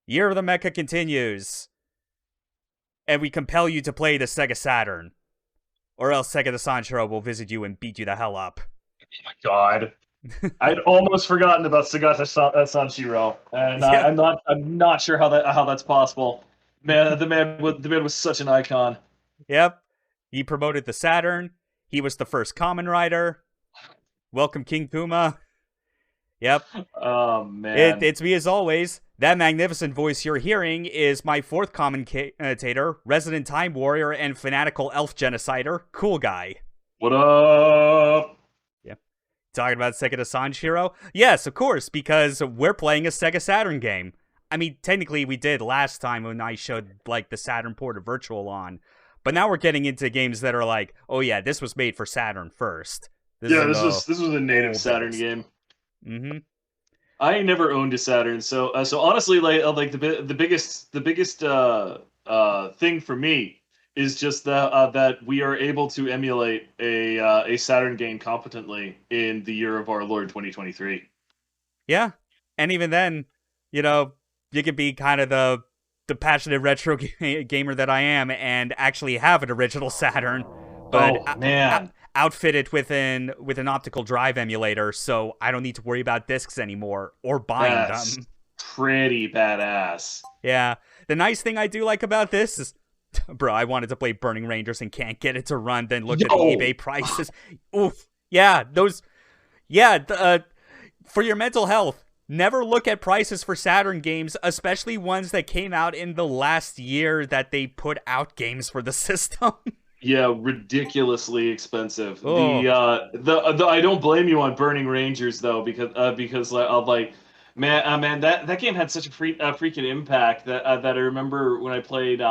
Year of the Mecha continues, and we compel you to play the Sega Saturn, or else Sega the Sanshiro will visit you and beat you the hell up. Oh my god. I'd almost forgotten about Sanshiro, and Yeah. I'm not sure how that's possible. Man, the man was such an icon. Yep. He promoted the Saturn. He was the first Kamen Rider. Welcome, King Kuma. Yep. Oh man. It's me as always. That magnificent voice you're hearing is my fourth commentator, resident time warrior, and fanatical elf genocider, Coolguy. What up? Yep. Talking about Sega to Sanshiro? Yes, of course, because we're playing a Sega Saturn game. I mean, technically we did last time when I showed, like, the Saturn port of Virtual On. But now we're getting into games that are like, oh yeah, this was made for Saturn first. This was a native Saturn game. Mm-hmm. I never owned a Saturn, so honestly, like the biggest thing for me is just that we are able to emulate a Saturn game competently in the year of our Lord 2023. Yeah, and even then, you could be kind of the passionate retro gamer that I am and actually have an original Saturn, but oh man. Outfitted with an optical drive emulator, so I don't need to worry about discs anymore or buying them. Pretty badass. Yeah. The nice thing I do like about this is, bro, I wanted to play Burning Rangers and can't get it to run, then look at the eBay prices. Oof. Yeah, those... Yeah, for your mental health, never look at prices for Saturn games, especially ones that came out in the last year that they put out games for the system. Yeah, ridiculously expensive. Oh. The I don't blame you on Burning Rangers though, because man, that game had such a freaking impact that I remember when I played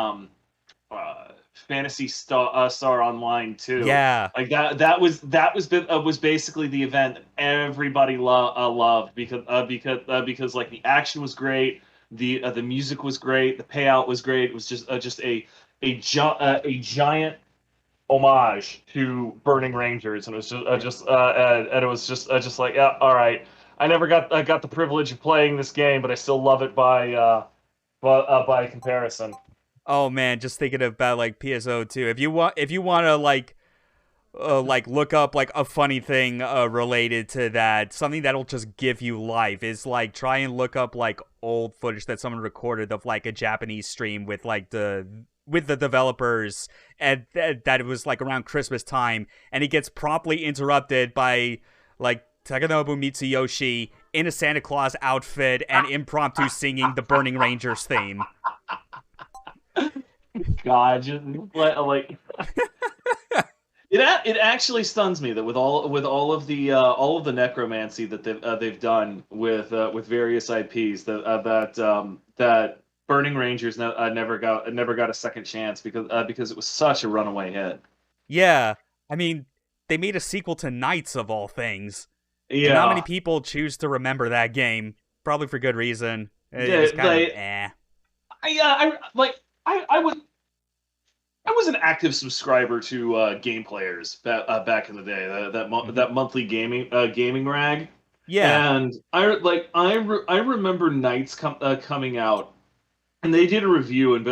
Fantasy Star Online too. Yeah, like that was basically the event that everybody loved because like the action was great, the music was great, the payout was great. It was just a giant homage to Burning Rangers, and it was and it was just like, yeah, all right. I never got the privilege of playing this game, but I still love it by comparison. Oh man, just thinking about like PSO2. If you want to like look up like a funny thing related to that, something that'll just give you life is like try and look up like old footage that someone recorded of like a Japanese stream with like the developers, and that it was like around Christmas time, and it gets promptly interrupted by like Takanobu Mitsuyoshi in a Santa Claus outfit and impromptu singing the Burning Rangers theme. God, just like it actually stuns me that with all of the necromancy that they've done with various IPs that Burning Rangers never got a second chance because it was such a runaway hit. Yeah, I mean, they made a sequel to Knights of all things. Yeah, and not many people choose to remember that game, probably for good reason. It's kind of eh. I was an active subscriber to Game Players back in the day. That monthly gaming rag. Yeah, and I remember Knights coming out, and they did a review and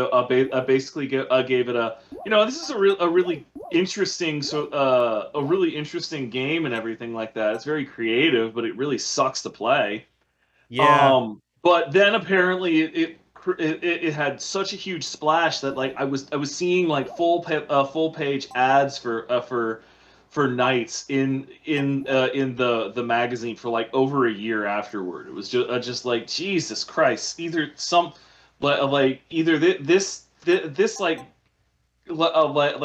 basically gave it a, this is a really interesting a really interesting game and everything like that. It's very creative, but it really sucks to play. Yeah. But then apparently it had such a huge splash that like I was seeing like full page ads for Knights in the magazine for like over a year afterward. It was just like, Jesus Christ, either this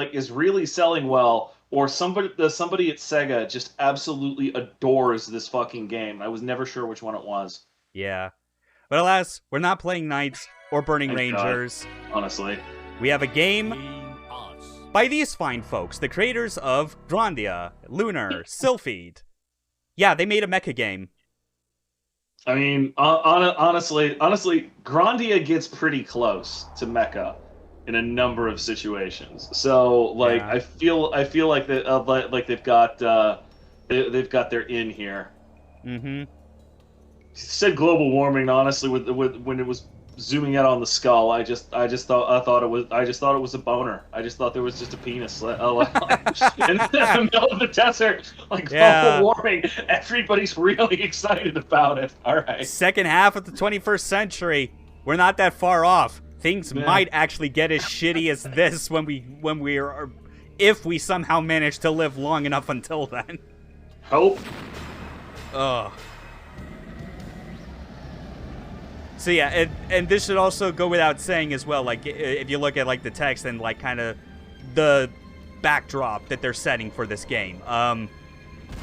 is really selling well, or somebody at Sega just absolutely adores this fucking game. I was never sure which one it was. Yeah. But alas, we're not playing Knights or Burning Rangers. God, honestly. We have a game by these fine folks, the creators of Grandia, Lunar, Sylphid. Yeah, they made a mecha game. I mean, honestly, Grandia gets pretty close to Mecha in a number of situations. So, like, yeah. I feel like they've got their in here. Mm-hmm. Said global warming, honestly, with when it was zooming in on the skull, I just thought it was a boner. I just thought there was just a penis in the middle of the desert, like global warming. Everybody's really excited about it. All right. Second half of the 21st century, we're not that far off. Things might actually get as shitty as this if we somehow manage to live long enough until then. Hope. Ugh. So yeah, and this should also go without saying as well, like, if you look at, like, the text and, like, kind of the backdrop that they're setting for this game.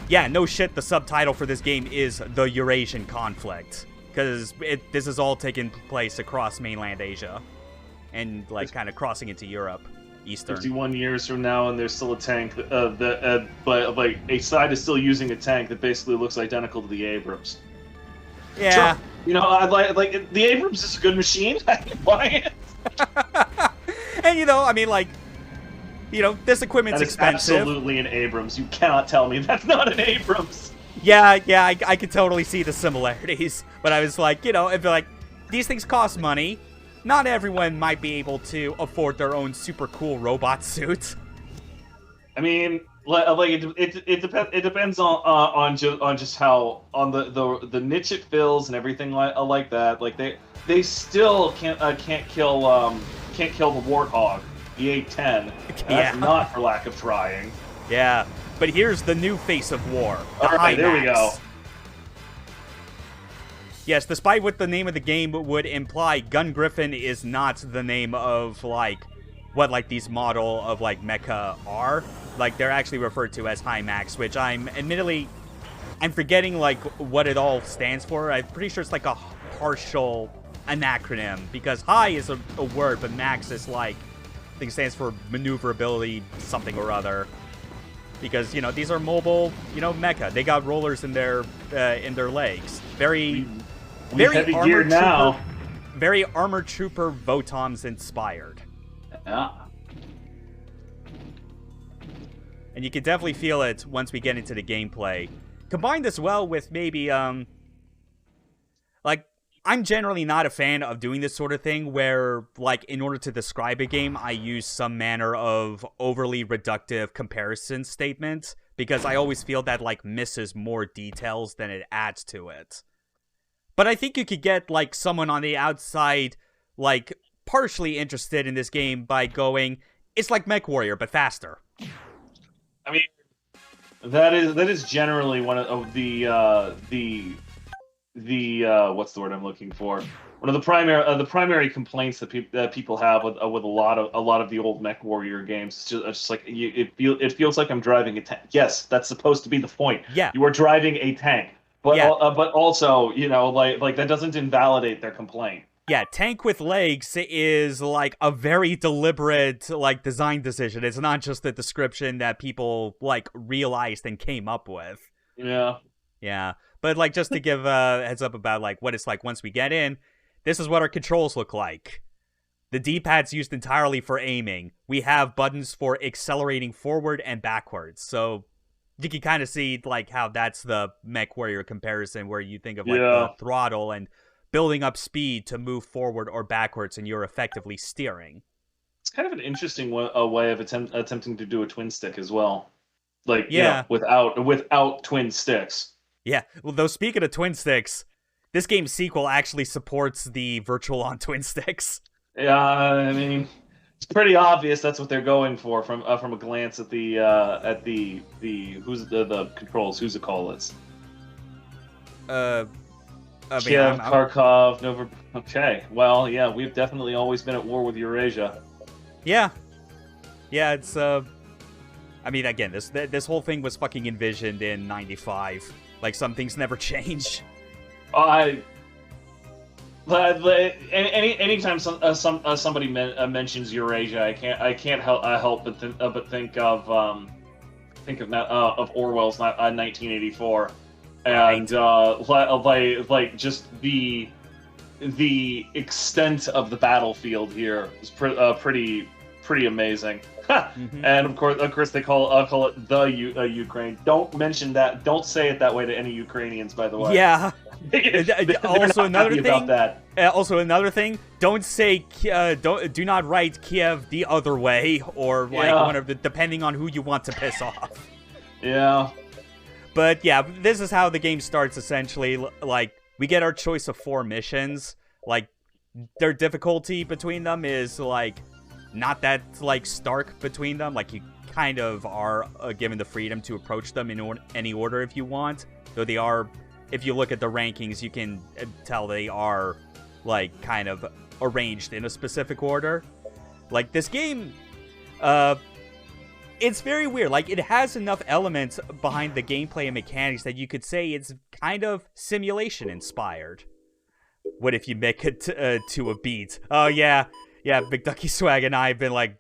Yeah, no shit, the subtitle for this game is The Eurasian Conflict. Because this is all taking place across mainland Asia. And, like, kind of crossing into Europe. Eastern. 51 years from now, and there's still a tank, but like a side is still using a tank that basically looks identical to the Abrams. Yeah. Sure. You know, I like the Abrams is a good machine. I can buy it. And you know, I mean, like, you know, this equipment's expensive. Absolutely an Abrams. You cannot tell me that's not an Abrams. Yeah, I could totally see the similarities. But I was like, you know, if like these things cost money, not everyone might be able to afford their own super cool robot suit. I mean, like it depends on just how on the niche it fills and everything like that. Like they still can't kill the Warthog, the A-10. That's not for lack of trying. Yeah, but here's the new face of war. All right, there we go. Yes, despite what the name of the game would imply, Gungriffon is not the name of, like, what, like, these model of, like, mecha are. Like, they're actually referred to as Hi-Max, which I'm forgetting, like, what it all stands for. I'm pretty sure it's, like, a partial acronym, because Hi is a word, but Max is, like, I think it stands for maneuverability something or other. Because, you know, these are mobile, you know, mecha. They got rollers in their legs. Very heavy gear now. Very Armor Trooper Votoms inspired. Yeah. And you can definitely feel it once we get into the gameplay. Combine this well with maybe, like, I'm generally not a fan of doing this sort of thing where, like, in order to describe a game, I use some manner of overly reductive comparison statement, because I always feel that, like, misses more details than it adds to it. But I think you could get, like, someone on the outside, like, partially interested in this game by going, it's like MechWarrior, but faster. I mean, that is generally one of the what's the word I'm looking for? One of the primary complaints that people have with a lot of the old MechWarrior games. It's just like it feels like I'm driving a tank. Yes, that's supposed to be the point. Yeah, you are driving a tank, but but also, you know, like that doesn't invalidate their complaint. Yeah, tank with legs is, like, a very deliberate, like, design decision. It's not just a description that people, like, realized and came up with. Yeah. Yeah. But, like, just to give a heads up about, like, what it's like once we get in, this is what our controls look like. The D-pad's used entirely for aiming. We have buttons for accelerating forward and backwards. So you can kind of see, like, how that's the MechWarrior comparison, where you think of, like, the throttle and building up speed to move forward or backwards, and you're effectively steering. It's kind of an interesting way of attempting to do a twin stick as well. Like, you know, without twin sticks. Yeah, well, though, speaking of twin sticks, this game's sequel actually supports the virtual on twin sticks. Yeah, I mean, it's pretty obvious that's what they're going for from a glance at the who's the controls, who's it called? It's Kiev, Kharkov, Nova. Okay, well, yeah, we've definitely always been at war with Eurasia. Yeah, it's I mean, again, this whole thing was fucking envisioned in '95. Like, some things never change. Anytime somebody mentions Eurasia, I can't help but think of Orwell's 1984, and like just the extent of the battlefield here is pretty pretty amazing. Mm-hmm. And of course, they call it the Ukraine. Don't mention that. Don't say it that way to any Ukrainians, by the way. Yeah. They're Also not another happy thing. about that. Also another thing. Don't say do not write Kiev the other way, or like one of the, depending on who you want to piss off. Yeah. But yeah, this is how the game starts essentially. Like, we get our choice of 4 missions. Like, their difficulty between them is like not that like stark between them. Like, you kind of are given the freedom to approach them in any order if you want. Though they are, if you look at the rankings, you can tell they are like kind of arranged in a specific order. Like, this game, it's very weird. Like, it has enough elements behind the gameplay and mechanics that you could say it's kind of simulation inspired. What if you make it to a beat? Oh yeah, McDucky Swag and I have been like,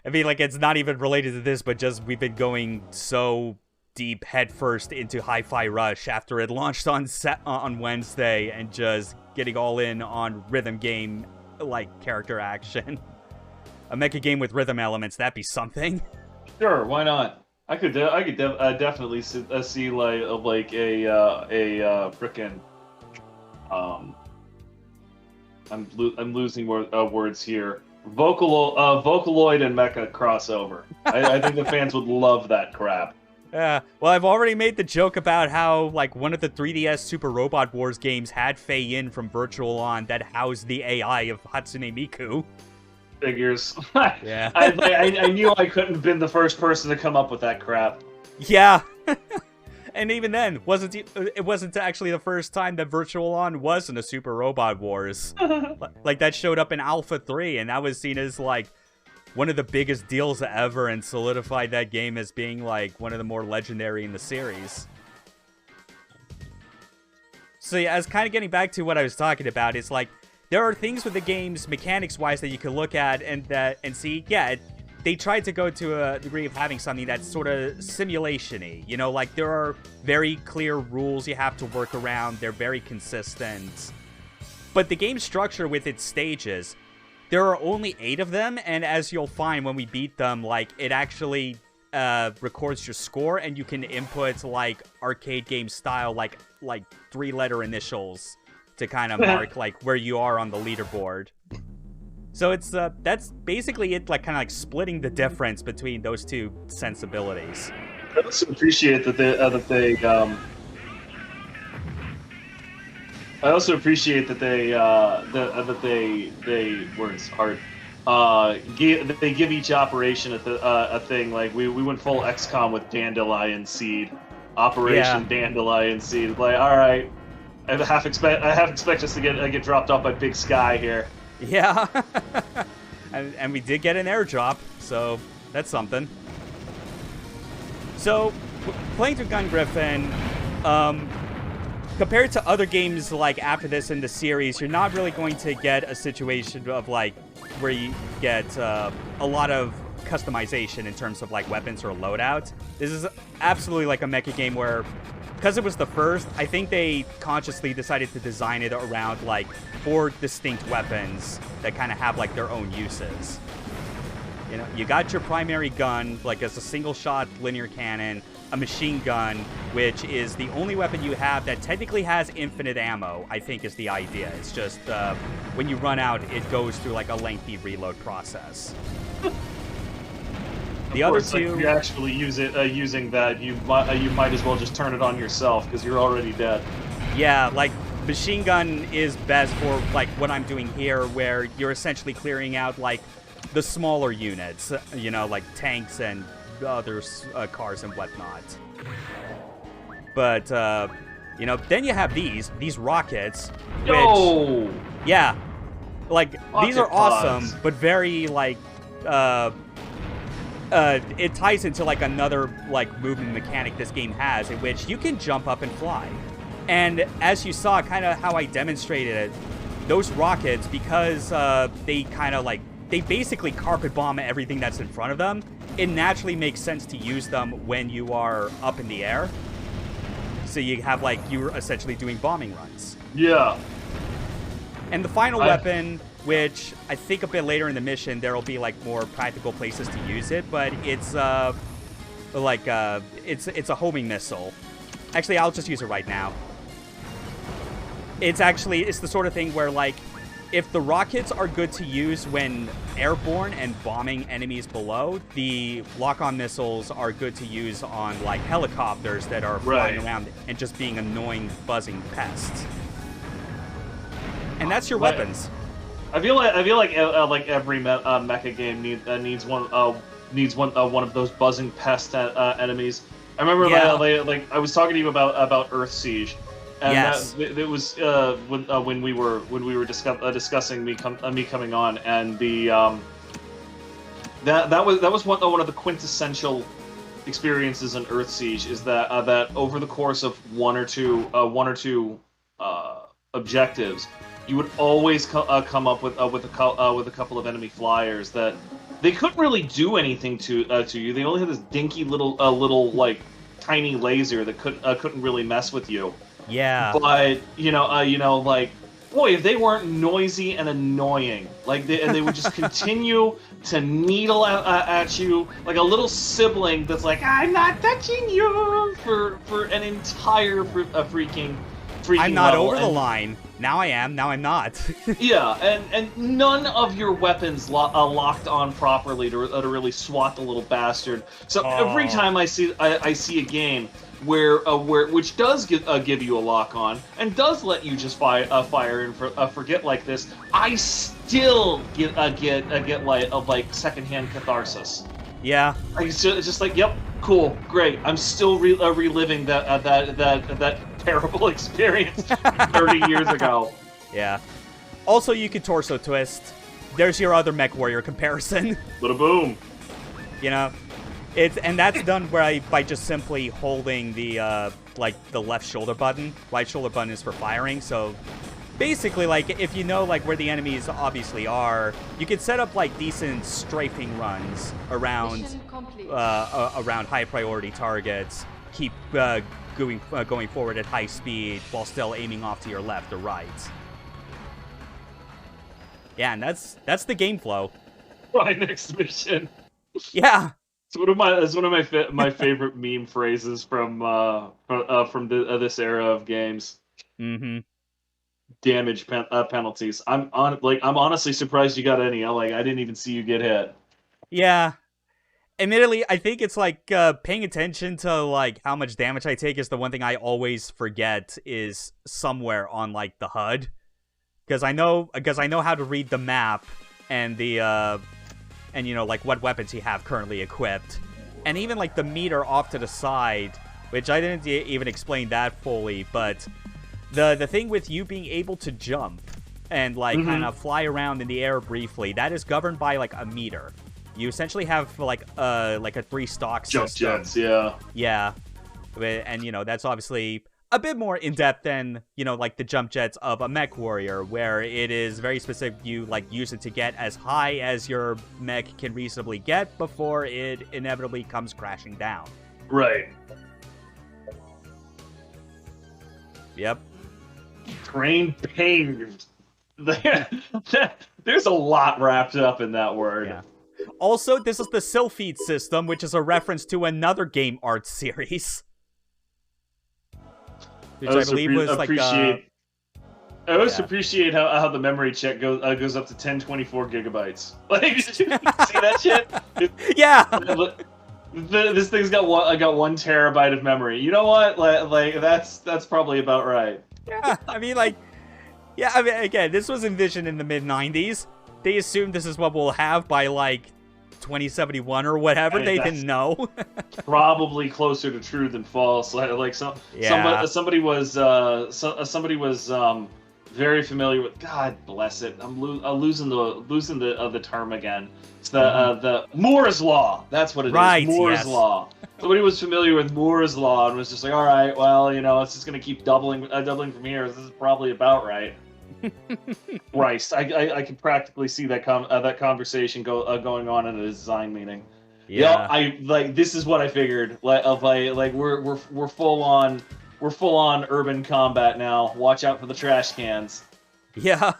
I mean, like, it's not even related to this, but just we've been going so deep headfirst into Hi-Fi Rush after it launched on Wednesday, and just getting all in on rhythm game like character action. A mecha game with rhythm elements, that'd be something. Sure, why not? I could definitely see like a frickin' I'm losing words here. Vocaloid and Mecha crossover. I think the fans would love that crap. Yeah, well, I've already made the joke about how, like, one of the 3DS Super Robot Wars games had Fei-In from Virtual On that housed the AI of Hatsune Miku. Figures. Yeah. I knew I couldn't have been the first person to come up with that crap. Yeah. And even then, it wasn't actually the first time that Virtual On was in a Super Robot Wars. Like, that showed up in Alpha 3, and that was seen as, like, one of the biggest deals ever, and solidified that game as being, like, one of the more legendary in the series. So yeah, as kind of getting back to what I was talking about, it's like, there are things with the games, mechanics-wise, that you can look at and see, yeah, they tried to go to a degree of having something that's sort of simulation-y. You know, like, there are very clear rules you have to work around. They're very consistent. But the game structure with its stages, there are only 8 of them, and as you'll find when we beat them, like, it actually records your score, and you can input, like, arcade game style, like 3-letter initials to kind of mark, like, where you are on the leaderboard. So it's that's basically it, like, kind of like splitting the difference between those two sensibilities. I also appreciate that they words hard. They give each operation a thing. Like, we went full XCOM with Dandelion Seed, Operation Dandelion Seed. Like, all right, I half expect us to get dropped off by Big Sky here. Yeah, and we did get an airdrop, so that's something. So, playing through Gungriffon, compared to other games like after this in the series, you're not really going to get a situation of, like, where you get a lot of customization in terms of, like, weapons or loadout. This is absolutely like a mecha game where, because it was the first, I think they consciously decided to design it around, like, 4 distinct weapons that kind of have, like, their own uses. You know, you got your primary gun, like, as a single-shot linear cannon, a machine gun, which is the only weapon you have that technically has infinite ammo, I think is the idea. It's just, when you run out, it goes through, like, a lengthy reload process. The other two, like, if you actually using that, you might as well just turn it on yourself, because you're already dead. Yeah, like, machine gun is best for, like, what I'm doing here, where you're essentially clearing out, like, the smaller units, you know, like tanks and other cars and whatnot. But, you know, then you have these rockets, which, yeah, like, rocket these are awesome, but very, like, it ties into, like, another, like, movement mechanic this game has, in which you can jump up and fly. And as you saw, kind of how I demonstrated it, those rockets, because they kind of, like, they basically carpet bomb everything that's in front of them, it naturally makes sense to use them when you are up in the air. So you have, like, you're essentially doing bombing runs. Yeah. And the final weapon which I think a bit later in the mission there will be like more practical places to use it, but it's it's a homing missile. Actually, I'll just use it right now. It's the sort of thing where, like, if the rockets are good to use when airborne and bombing enemies below, the lock-on missiles are good to use on, like, helicopters that are flying around and just being annoying, buzzing pests. And that's your weapons. I feel like every mecha game needs one of those buzzing pest enemies. I remember I was talking to you about Earth Siege. And yes. It was when we were discussing me coming on, and the that was one of the quintessential experiences in Earth Siege, is that that over the course of one or two objectives, you would always come up with a couple of enemy flyers that they couldn't really do anything to you. They only had this dinky little like tiny laser that couldn't really mess with you. Yeah. But like, boy, if they weren't noisy and annoying, like they would just continue to needle at you like a little sibling that's like, I'm not touching you for an entire freaking I'm not level. over the line. Now I am. Now I'm not. Yeah, and none of your weapons locked on properly to really swat the little bastard. So every time I see a game where which does give you a lock on and does let you just fire and forget like this, I still get like secondhand catharsis. Yeah. It's just like, yep, cool, great. I'm still reliving that terrible experience 30 years ago. Yeah. Also, you could torso twist. There's your other Mech Warrior comparison. Bada boom. You know, and that's done by just simply holding the the left shoulder button. Right shoulder button is for firing. So basically, like, if you know like where the enemies obviously are, you can set up like decent strafing runs around around high priority targets. Keep going forward at high speed while still aiming off to your left or right. Yeah, and that's the game flow. My next mission. Yeah. It's one of my favorite meme phrases from this era of games. Mm-hmm. Damage penalties. I'm honestly surprised you got any. I didn't even see you get hit. Yeah. Admittedly, I think it's like paying attention to like how much damage I take is the one thing I always forget is somewhere on like the HUD, because I know how to read the map and the and like what weapons you have currently equipped, and even like the meter off to the side, which I didn't even explain that fully, but the thing with you being able to jump and like kind of fly around in the air briefly, that is governed by like a meter. You essentially have like a 3-stock jump system. jets, yeah. Yeah. And that's obviously a bit more in-depth than, like the jump jets of a Mech Warrior, where it is very specific. You like use it to get as high as your mech can reasonably get before it inevitably comes crashing down. Right. Yep. Train pain. There's a lot wrapped up in that word. Yeah. Also, this is the Sylphid system, which is a reference to another game art series. Which I believe was like... I always appreciate how the memory check goes up to 1024 gigabytes. Like, did you see that shit? Yeah! This thing's got 1 terabyte of memory. You know what? Like that's probably about right. Yeah, I mean, again, this was envisioned in the mid-90s. They assumed this is what we'll have by, like, 2071 or whatever. They didn't know. Probably closer to true than false. Somebody was very familiar with. God bless it. I'm losing the term again. It's the Moore's law. That's what it is. Moore's law. Somebody was familiar with Moore's law and was just like, all right, well, it's just gonna keep doubling from here. This is probably about right. Christ, I can practically see that conversation going on in a design meeting. Yeah, this is what I figured. We're full on urban combat now. Watch out for the trash cans. Yeah.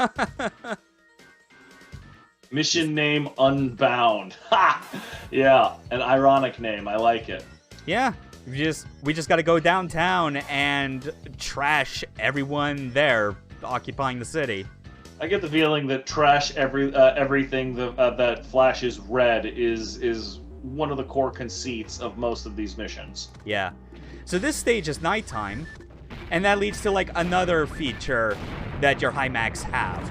Mission name Unbound. Ha! Yeah, an ironic name. I like it. Yeah, we just got to go downtown and trash everyone there occupying the city. I get the feeling that trash everything that flashes red is one of the core conceits of most of these missions. Yeah. So this stage is nighttime, and that leads to like another feature that your Hymax have.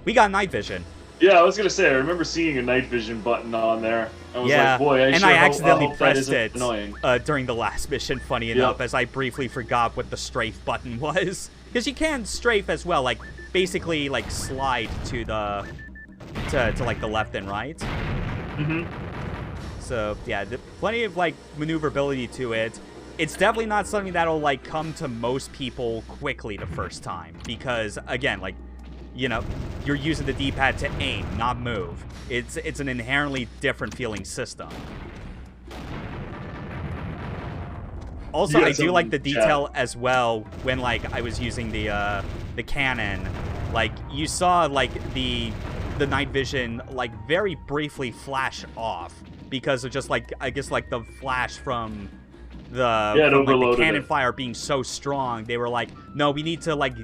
We got night vision. Yeah, I was gonna say I remember seeing a night vision button on there. I was like, boy, I accidentally hope pressed it annoying. During the last mission. Funny enough, as I briefly forgot what the strafe button was, because you can strafe as well, like basically like slide to the to like the left and right. Mm-hmm. So yeah, plenty of like maneuverability to it. It's definitely not something that'll like come to most people quickly the first time, because again, like, you know, you're using the D-pad to aim, not move. It's an inherently different feeling system. Also, I do like the detail as well when like I was using the cannon. Like you saw like the night vision like very briefly flash off because of just like I guess like the flash from the cannon fire being so strong. They were like, no, we need to like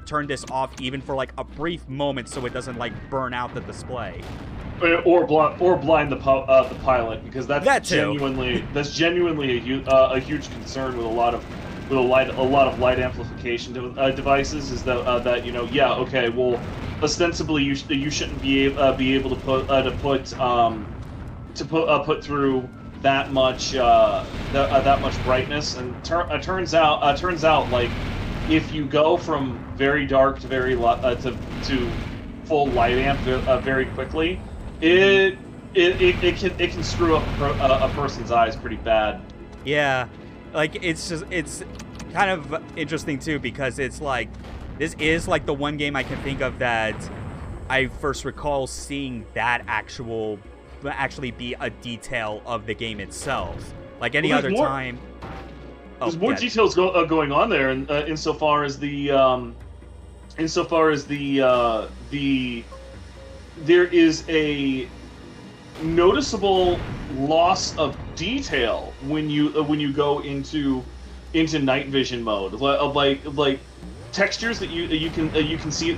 turn this off even for like a brief moment so it doesn't like burn out the display. Or blind the pilot, because that's genuinely a huge concern with a lot of light amplification devices. Is that you know, yeah, okay, well, ostensibly you shouldn't be able to put through that much brightness, and turns out like if you go from very dark to very to full light amp very quickly, it can screw up a person's eyes pretty bad. Yeah, like it's kind of interesting too, because it's like this is like the one game I can think of that I first recall seeing that actually be a detail of the game itself. Like any other time. There's more details going on there, and insofar as there is a noticeable loss of detail when you go into night vision mode, like textures that you can see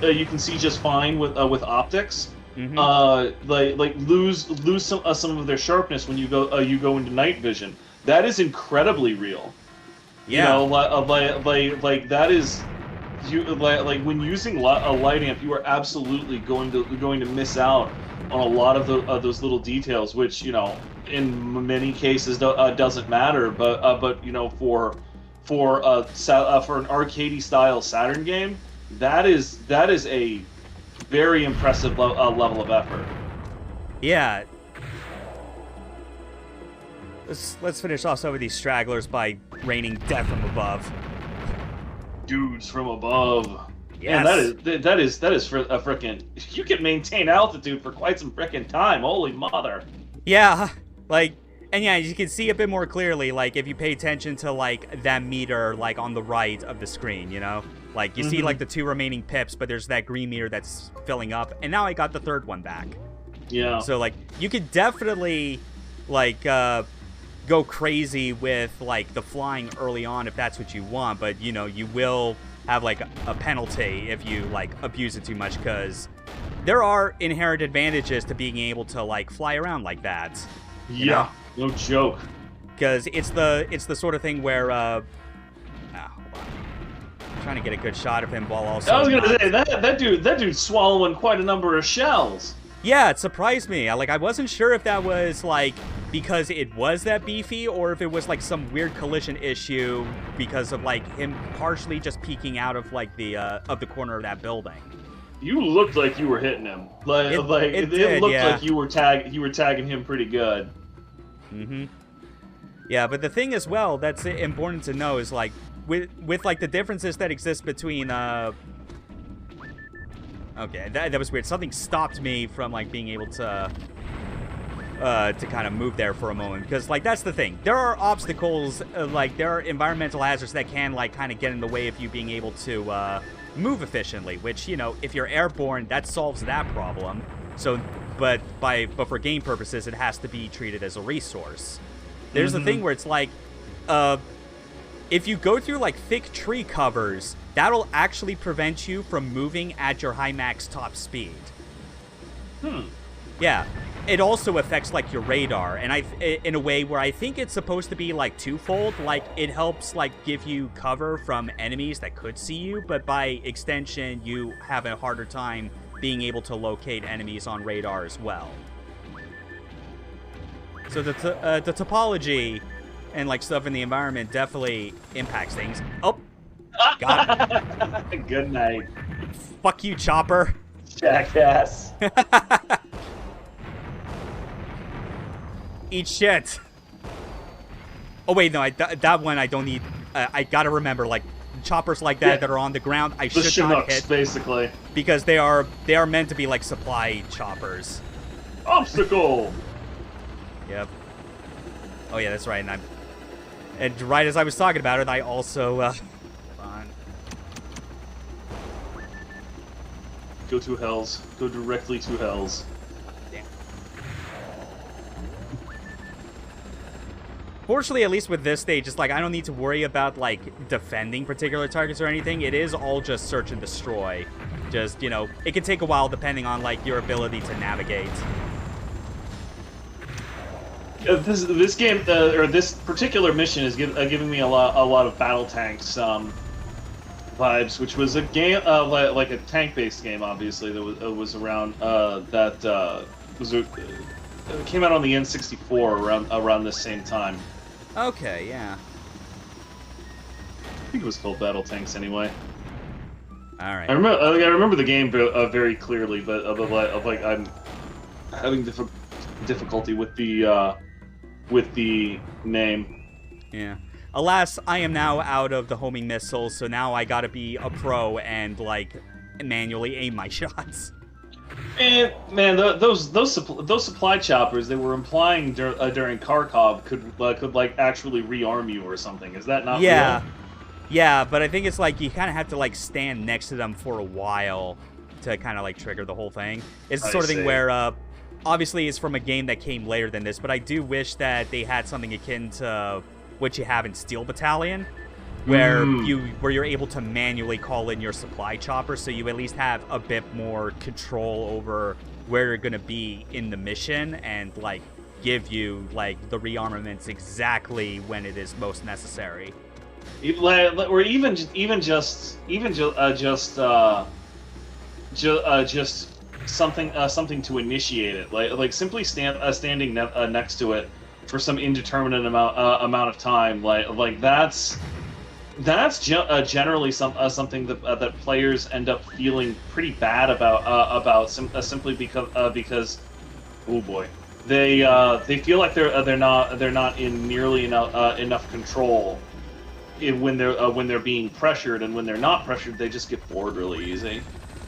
just fine with optics. Mm-hmm. Like lose some of their sharpness when you go into night vision. That is incredibly real. Yeah. You know, like that is like when using a light amp, you are absolutely going to miss out on a lot of those little details, which, you know, in many cases doesn't matter, but you know, for an arcadey style Saturn game, that is a very impressive level of effort. Yeah. Let's finish off some of these stragglers by raining death from above. Dudes from above. Yes. Man, that is for a frickin'. You can maintain altitude for quite some frickin' time. Holy mother. Yeah, like, and yeah, you can see a bit more clearly, like, if you pay attention to, like, that meter, like, on the right of the screen, you know? Like, you see, like, the 2 remaining pips, but there's that green meter that's filling up, and now I got the 3rd one back. Yeah. So, like, you could definitely, like, go crazy with, like, the flying early on if that's what you want, but, you know, you will have, like, a penalty if you, like, abuse it too much, because there are inherent advantages to being able to, like, fly around like that. Yeah, no joke. Because it's the sort of thing where, hold on. I'm trying to get a good shot of him while also... I was gonna say, that dude's swallowing quite a number of shells. Yeah, it surprised me. I wasn't sure if that was, like, because it was that beefy, or if it was, like, some weird collision issue because of, like, him partially just peeking out of, like, the corner of that building. You looked like you were hitting him. It looked like you were tagging him pretty good. Mm-hmm. Yeah, but the thing as well that's important to know is, like, with like, the differences that exist between, Okay, that was weird. Something stopped me from, like, being able to kind of move there for a moment. Because, like, that's the thing. There are obstacles, like, there are environmental hazards that can, like, kind of get in the way of you being able to move efficiently. Which, you know, if you're airborne, that solves that problem. So, but for game purposes, it has to be treated as a resource. There's the thing where it's like, if you go through like thick tree covers, that'll actually prevent you from moving at your high max top speed. Yeah. It also affects like your radar, and in a way where I think it's supposed to be like twofold. Like it helps like give you cover from enemies that could see you, but by extension, you have a harder time being able to locate enemies on radar as well. So the topology and like stuff in the environment definitely impacts things. Oh, got it. Good night. Fuck you, Chopper. Jackass. Eat shit. Oh wait, no, that one I don't need. I gotta remember, like choppers like that that are on the ground, I should not hit, basically, because they are meant to be like supply choppers. Obstacle. Yep. Oh yeah, that's right. And right as I was talking about it, I also hold on. Go to hells. Go directly to hells. Fortunately, at least with this stage, it's like I don't need to worry about like defending particular targets or anything. It is all just search and destroy. Just, you know, it can take a while depending on like your ability to navigate. This game or this particular mission is giving me a lot of battle tanks vibes, which was a game like a tank-based game, obviously that was around came out on the N64 around this same time. Okay, yeah. I think it was called Battle Tanks anyway. All right. I remember the game very clearly, but like I'm having difficulty with the name. Yeah. Alas, I am now out of the homing missiles, so now I gotta be a pro and like manually aim my shots. And man, those supply choppers they were implying during Kharkov could like actually rearm you or something. Is that not real? Yeah, but I think it's like you kind of have to like stand next to them for a while to kind of like trigger the whole thing. It's the sort of thing where obviously it's from a game that came later than this, but I do wish that they had something akin to what you have in Steel Battalion, where you're able to manually call in your supply chopper, so you at least have a bit more control over where you're gonna be in the mission and like give you like the rearmaments exactly when it is most necessary. Or even just something to initiate it, like simply standing next to it for some indeterminate amount of time, like that's generally something that players end up feeling pretty bad about simply because oh boy, they feel like they're not in nearly enough control when they're being pressured, and when they're not pressured, they just get bored really easy.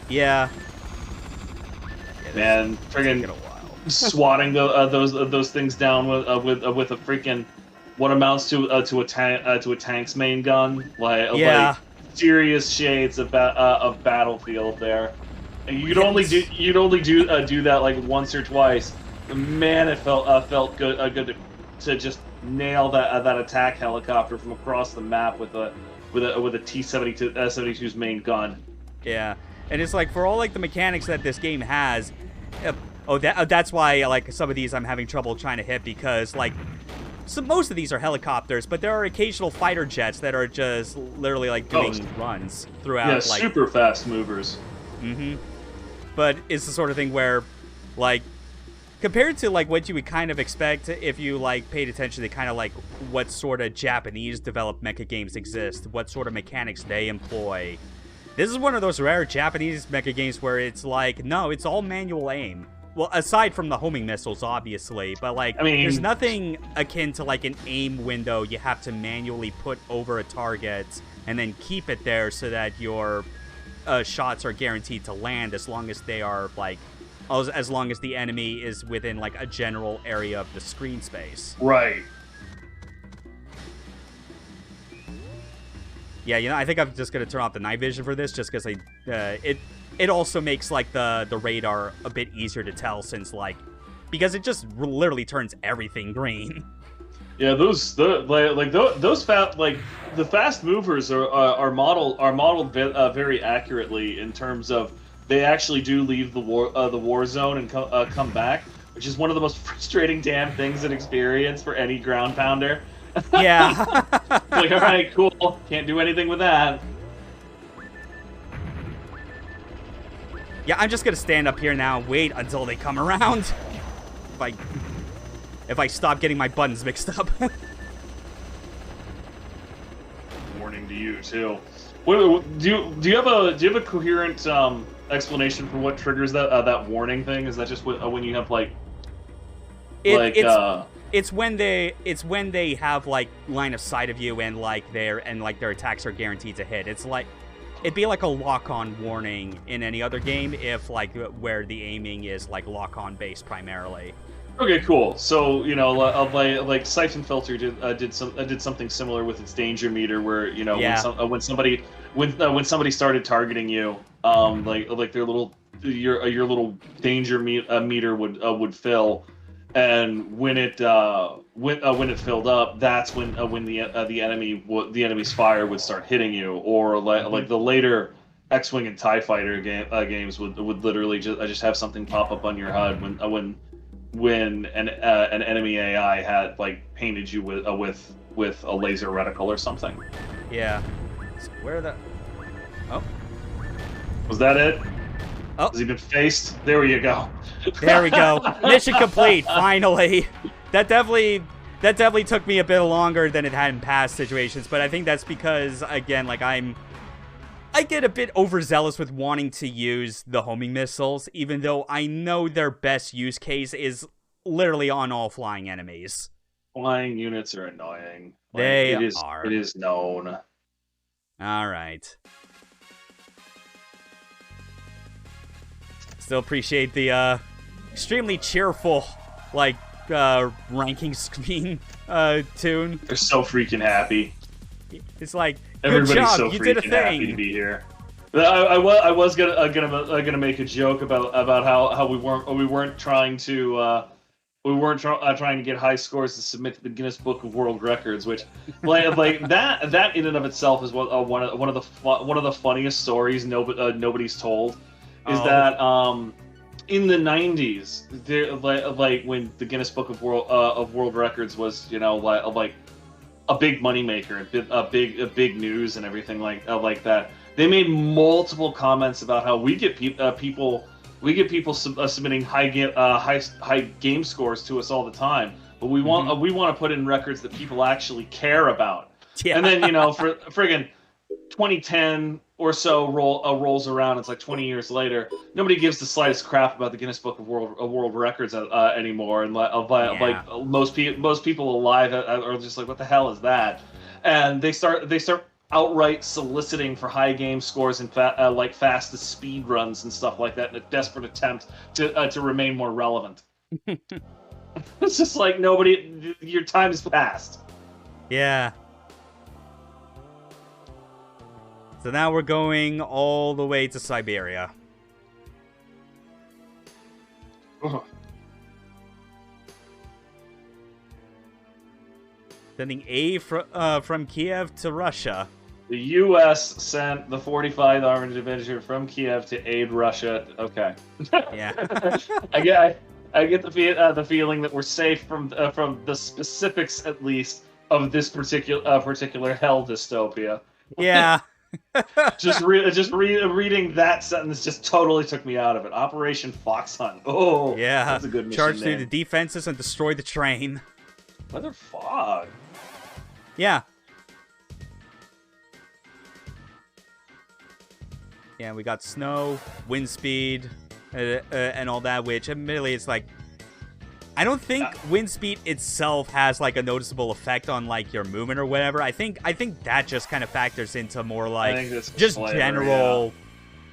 Yeah. Man, friggin' swatting those things down with a freaking what amounts to a tank's main gun, like serious shades of Battlefield there. And you'd only do that like once or twice. Man, it felt good to just nail that attack helicopter from across the map with a T-72's main gun. Yeah, and it's like for all like the mechanics that this game has. That's why like some of these I'm having trouble trying to hit, because like most of these are helicopters, but there are occasional fighter jets that are just literally like doing runs throughout. Yeah, like, super fast movers. But it's the sort of thing where, like, compared to like what you would kind of expect if you like paid attention to kind of like what sort of Japanese developed mecha games exist, what sort of mechanics they employ. This is one of those rare Japanese mecha games where it's like, no, it's all manual aim. Well, aside from the homing missiles, obviously, but like, there's nothing akin to like an aim window you have to manually put over a target and then keep it there so that your shots are guaranteed to land as long as they are like, as long as the enemy is within like a general area of the screen space. Right. Yeah, I think I'm just gonna turn off the night vision for this, just because it also makes like the radar a bit easier to tell since like because it just literally turns everything green. Yeah, those the fast movers are modeled very accurately in terms of they actually do leave the war zone and come back, which is one of the most frustrating damn things in experience for any ground pounder. Yeah. Like, all right, cool, can't do anything with that. Yeah, I'm just gonna stand up here now and wait until they come around. If I stop getting my buttons mixed up. Warning to you too. Do you have a coherent explanation for what triggers that warning thing? Is that just when you have it's when they have like line of sight of you and like their attacks are guaranteed to hit. It's like it'd be like a lock-on warning in any other game if like where the aiming is like lock-on based primarily. Okay, cool. So like Siphon Filter did something similar with its danger meter, where when somebody started targeting you, like their little your little danger meter would fill, and when it filled up, that's when the enemy's fire would start hitting you, or like the later X-Wing and TIE Fighter games would literally just have something pop up on your HUD when an enemy AI had like painted you with a laser reticle or something. Yeah. So where the? Oh. Was that it? Oh. Has he been faced? There you go. There we go. Mission complete. Finally. That definitely took me a bit longer than it had in past situations, but I think that's because again, like I get a bit overzealous with wanting to use the homing missiles, even though I know their best use case is literally on all flying enemies. Flying units are annoying. They are. It is known. All right. Still appreciate the extremely cheerful, like, ranking screen tune. They're so freaking happy. It's like, everybody's good job, so you freaking did a thing. happy to be here. I was gonna make a joke about how we weren't trying to trying to get high scores to submit to the Guinness Book of World Records, which like that in and of itself is one of the funniest stories nobody's told. Is that in the 90s, like when the Guinness Book of World Records was like a big moneymaker, a big news and everything like that. They made multiple comments about how we get people submitting high game scores to us all the time, but we want to put in records that people actually care about. Yeah. And then for friggin' 2010 or so rolls around. It's like 20 years later. Nobody gives the slightest crap about the Guinness Book of World Records anymore, and like most people alive are just like, what the hell is that? And they start outright soliciting for high game scores and like fastest speed runs and stuff like that in a desperate attempt to remain more relevant. It's just like your time has passed. Yeah. So now we're going all the way to Siberia. Sending aid from Kiev to Russia. The U.S. sent the 45th Armored Division from Kiev to aid Russia. Okay. Yeah. I get the feeling that we're safe from the specifics, at least, of this particular hell dystopia. Yeah. Reading that sentence just totally took me out of it. Operation Fox Hunt. Oh, yeah. That's a good mission. Charge through the defenses and destroy the train. Weather fog. Yeah. Yeah, we got snow, wind speed, and all that, which admittedly it's like, I don't think wind speed itself has like a noticeable effect on like your movement or whatever. I think that just kind of factors into more like just general,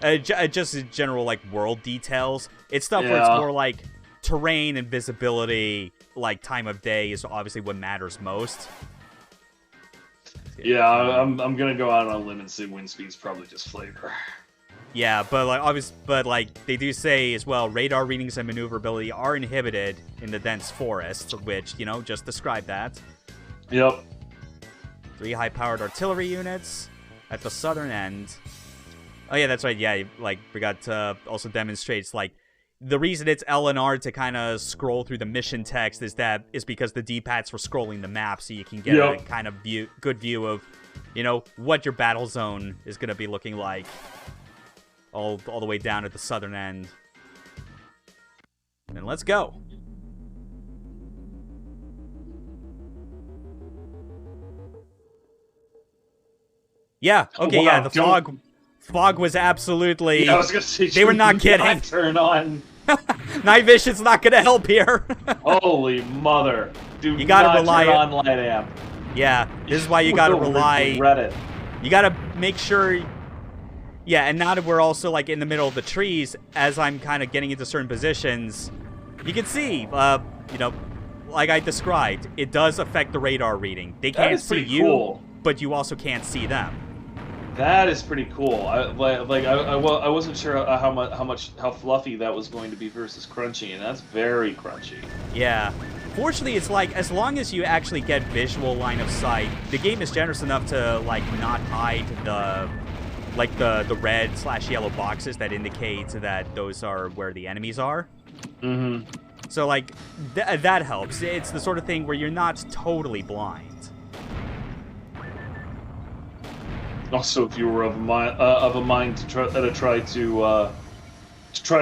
just general like world details. It's stuff where it's more like terrain and visibility, like time of day is obviously what matters most. Yeah, I'm gonna go out on a limb and say wind speed's probably just flavor. Yeah, but like obviously, but like they do say as well, radar readings and maneuverability are inhibited in the dense forest, which just describe that. Yep. 3 high-powered artillery units at the southern end. Oh yeah, that's right. Yeah, like we got also demonstrates like the reason it's L and R to kind of scroll through the mission text is because the D-pads were scrolling the map, so you can get a kind of good view of what your battle zone is going to be looking like. All the way down at the southern end. And let's go. Yeah, okay, wow, yeah, the fog was absolutely... Yeah, I was gonna say, they were not kidding. Turn on. Night vision's not gonna help here. Holy mother. Dude, you gotta rely on light amp. Yeah, this is why you gotta rely... You gotta make sure... Yeah, and now that we're also, like, in the middle of the trees, as I'm kind of getting into certain positions, you can see, like I described, it does affect the radar reading. They can't see you, but you also can't see them. That is pretty cool. I wasn't sure how fluffy that was going to be versus crunchy, and that's very crunchy. Yeah. Fortunately, it's like, as long as you actually get visual line of sight, the game is generous enough to, like, not hide the red/yellow boxes that indicate that those are where the enemies are. Mm-hmm. So, like, that helps. It's the sort of thing where you're not totally blind. Also, if you were of a mind to try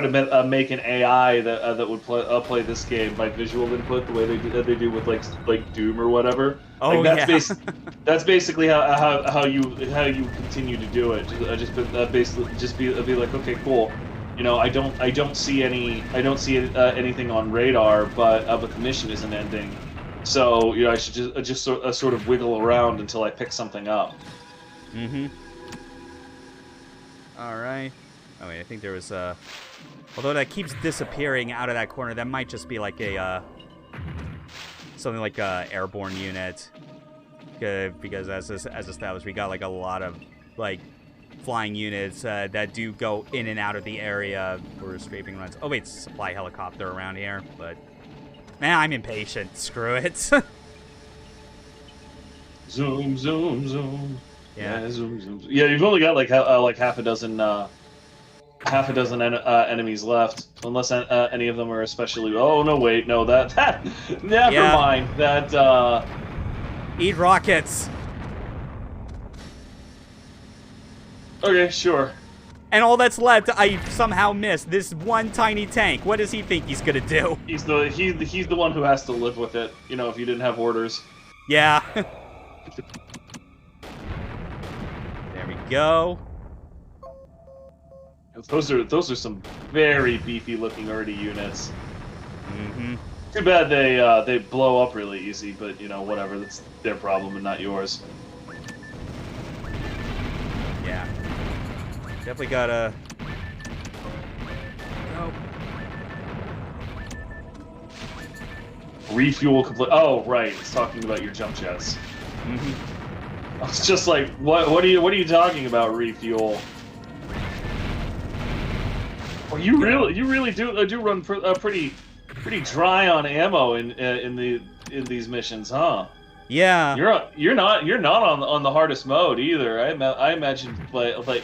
to make an AI that would play this game by visual input, the way they do with like Doom or whatever. Oh, like, yeah. That's basically how you continue to do it. Just be like, okay, cool. I don't see anything on radar, but the mission isn't ending. So I should just sort of wiggle around until I pick something up. Mm-hmm. All right. Oh wait, I think there was a. Although that keeps disappearing out of that corner, that might just be like a something like a airborne unit. Because as established, we got like a lot of like flying units that do go in and out of the area for scraping runs. Oh wait, supply helicopter around here, but man, I'm impatient. Screw it. Zoom, zoom, zoom. Yeah, zoom, zoom, zoom. Yeah, you've only got like half a dozen enemies left, unless any of them are especially. Oh no, wait, no, that never mind. That eat rockets. Okay, sure. And all that's left, I somehow missed this one tiny tank. What does he think he's gonna do? He's the one who has to live with it. If you didn't have orders. Yeah. There we go. Those are some very beefy looking arty units. Mm-hmm. Too bad they blow up really easy, but whatever. That's their problem and not yours. Yeah. Definitely gotta. Oh. Refuel complete. Oh right, it's talking about your jump jets. Mm-hmm. I was just like, what are you talking about? Refuel? Well, you really do run pretty dry on ammo in these missions, huh? Yeah. You're not on the hardest mode either. I imagine like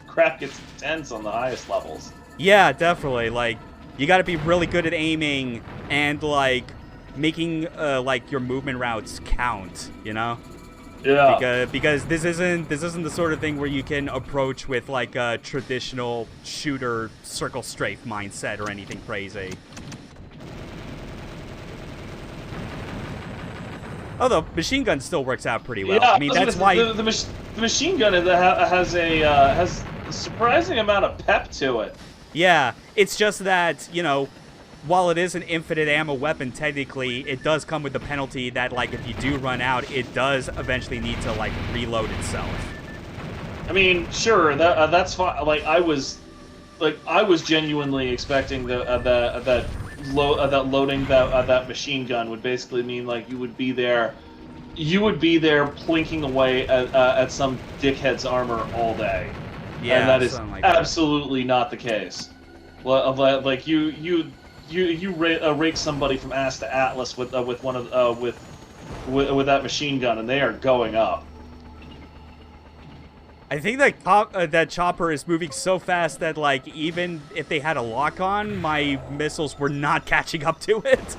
crap gets intense on the highest levels. Yeah, definitely. Like, you got to be really good at aiming and like making like your movement routes count. Yeah. Because this isn't the sort of thing where you can approach with like a traditional shooter circle strafe mindset or anything crazy. Although machine gun still works out pretty well. Yeah, I mean that's why the machine gun has a surprising amount of pep to it. Yeah, it's just that while it is an infinite ammo weapon, technically, it does come with the penalty that, like, if you do run out, it does eventually need to, like, reload itself. I mean, sure, that's fine. Like, I was genuinely expecting that loading that machine gun would basically mean like you would be there plinking away at some dickhead's armor all day. Yeah, and that is something like absolutely not the case. Like you rake somebody from ass to Atlas with one of with that machine gun, and they are going up. I think that that chopper is moving so fast that, like, even if they had a lock on, my missiles were not catching up to it.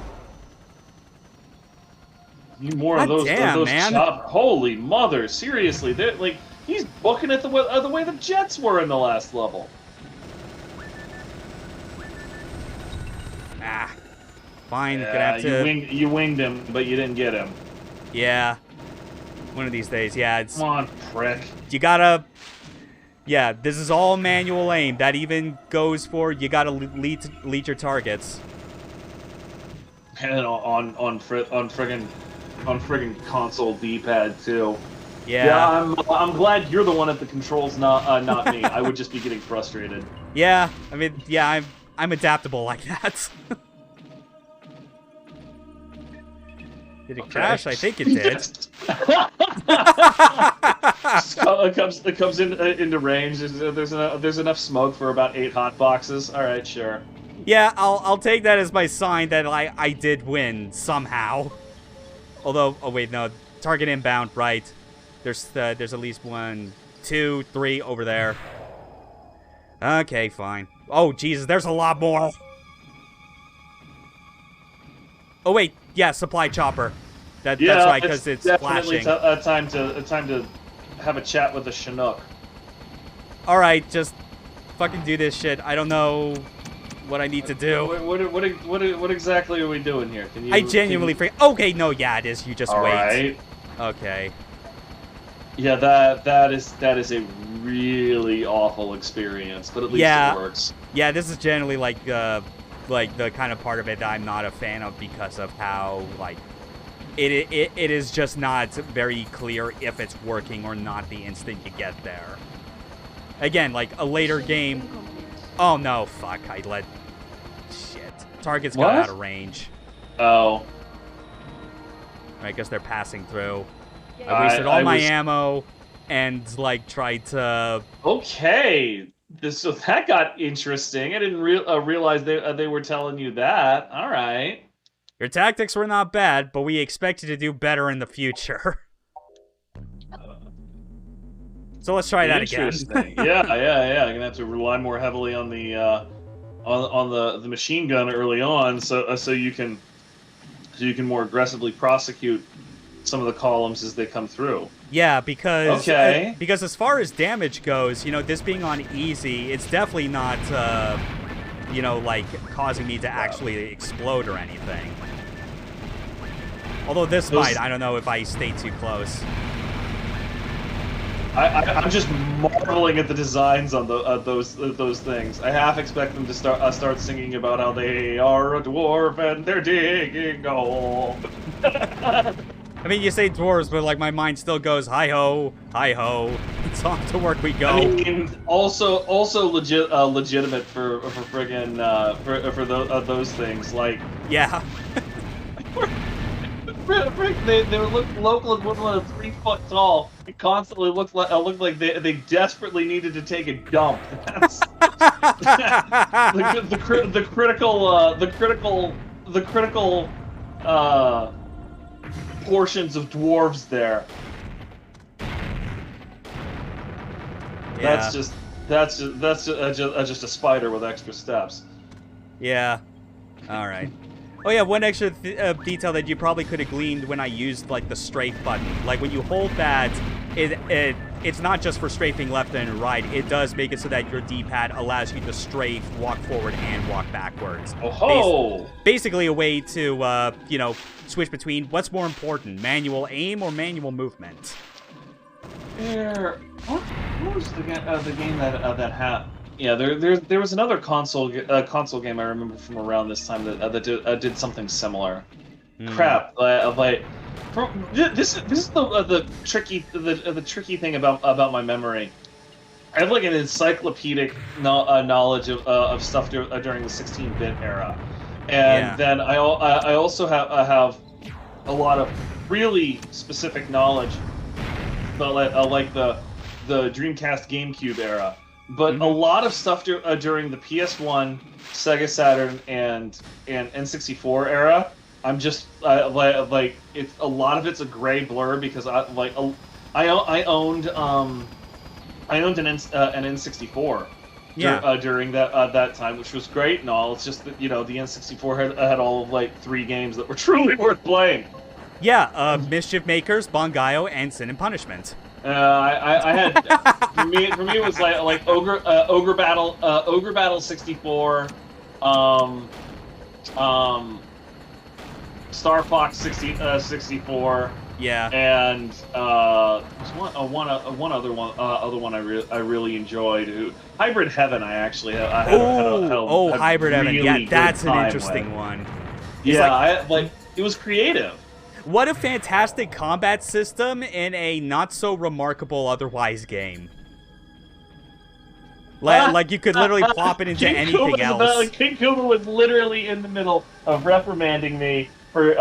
Need more God of those. damn, Those man. Holy mother! Seriously, they're like he's booking it the way the jets were in the last level. Ah, fine. Yeah, Gonna have to. you winged him, but you didn't get him. Yeah, one of these days. Yeah, it's. Come on, prick. You gotta. Yeah, this is all manual aim. That even goes for you gotta lead your targets. And on friggin' console D-pad too. Yeah. I'm glad you're the one at the controls, not me. I would just be getting frustrated. Yeah, I mean, yeah, I'm adaptable like that. Did it crash? I think it did. It comes into range. There's enough smoke for about 8 hot boxes. All right, sure. Yeah, I'll take that as my sign that I did win somehow. Although, oh wait, no, target inbound, right? There's at least 1, 2, 3 over there. Okay, fine. Oh Jesus, there's a lot more. Oh wait, yeah, supply chopper. That's right, because it's definitely flashing. time to have a chat with the Chinook. All right, just fucking do this shit. I don't know what I need to do. What exactly are we doing here? I genuinely forget. Okay, no, yeah, it is. You just all wait. Right. Okay. Yeah, that is a really awful experience, but at least it works. Yeah, this is generally like the kind of part of it that I'm not a fan of because of how like it is just not very clear if it's working or not the instant you get there. Again, like a later game. Oh no, fuck! Shit. Targets got out of range. Oh. I guess they're passing through. I wasted all my ammo and like tried to. Okay. So that got interesting. I didn't realize they were telling you that. All right. Your tactics were not bad, but we expect you to do better in the future. So let's try that again. Interesting. yeah. I'm gonna have to rely more heavily on the machine gun early on, so you can more aggressively prosecute some of the columns as they come through. Yeah, because because as far as damage goes, you know, this being on easy, it's definitely not you know, like causing me to actually explode or anything. Although this might, I don't know if I stay too close. I'm just marveling at the designs on those things. I half expect them to start singing about how they are a dwarf and they're digging a hole. I mean, you say dwarves, but like my mind still goes hi ho, it's off to work we go. I mean, also legitimate for friggin' for those things like yeah. They look local equivalent of 3 foot tall. It constantly looked like they desperately needed to take a dump. That's the critical portions of dwarves there. Yeah. That's just a spider with extra steps. Yeah. All right. Oh yeah, one extra detail that you probably could have gleaned when I used like the strafe button. Like when you hold that, it's not just for strafing left and right. It does make it so that your D-pad allows you to strafe, walk forward, and walk backwards. Oh ho! Basically a way to you know, switch between what's more important, manual aim or manual movement. What was the game that had? Yeah, there was another console game I remember from around this time that did something similar. Crap, this is the tricky thing about my memory. I have like an encyclopedic knowledge of stuff during the 16-bit era, and then I also have a lot of really specific knowledge, but like the Dreamcast GameCube era. but a lot of stuff during the PS1, Sega Saturn, and N64 era, I'm just like it's a lot of it's a gray blur because I owned an N64 during that time, which was great and all. It's just that the N64 had all of like 3 games that were truly worth playing. Yeah, Mischief Makers, Bongayo, and Sin and Punishment. I had for me it was like Ogre Battle 64, Star Fox 64. Yeah, and there's one other one I really enjoyed. Hybrid Heaven. I actually had Hybrid Heaven. Yeah, that's an interesting one. Yeah, it was creative. What a fantastic combat system in a not so remarkable otherwise game. Like you could literally plop it into anything else. King Kuma was literally in the middle of reprimanding me for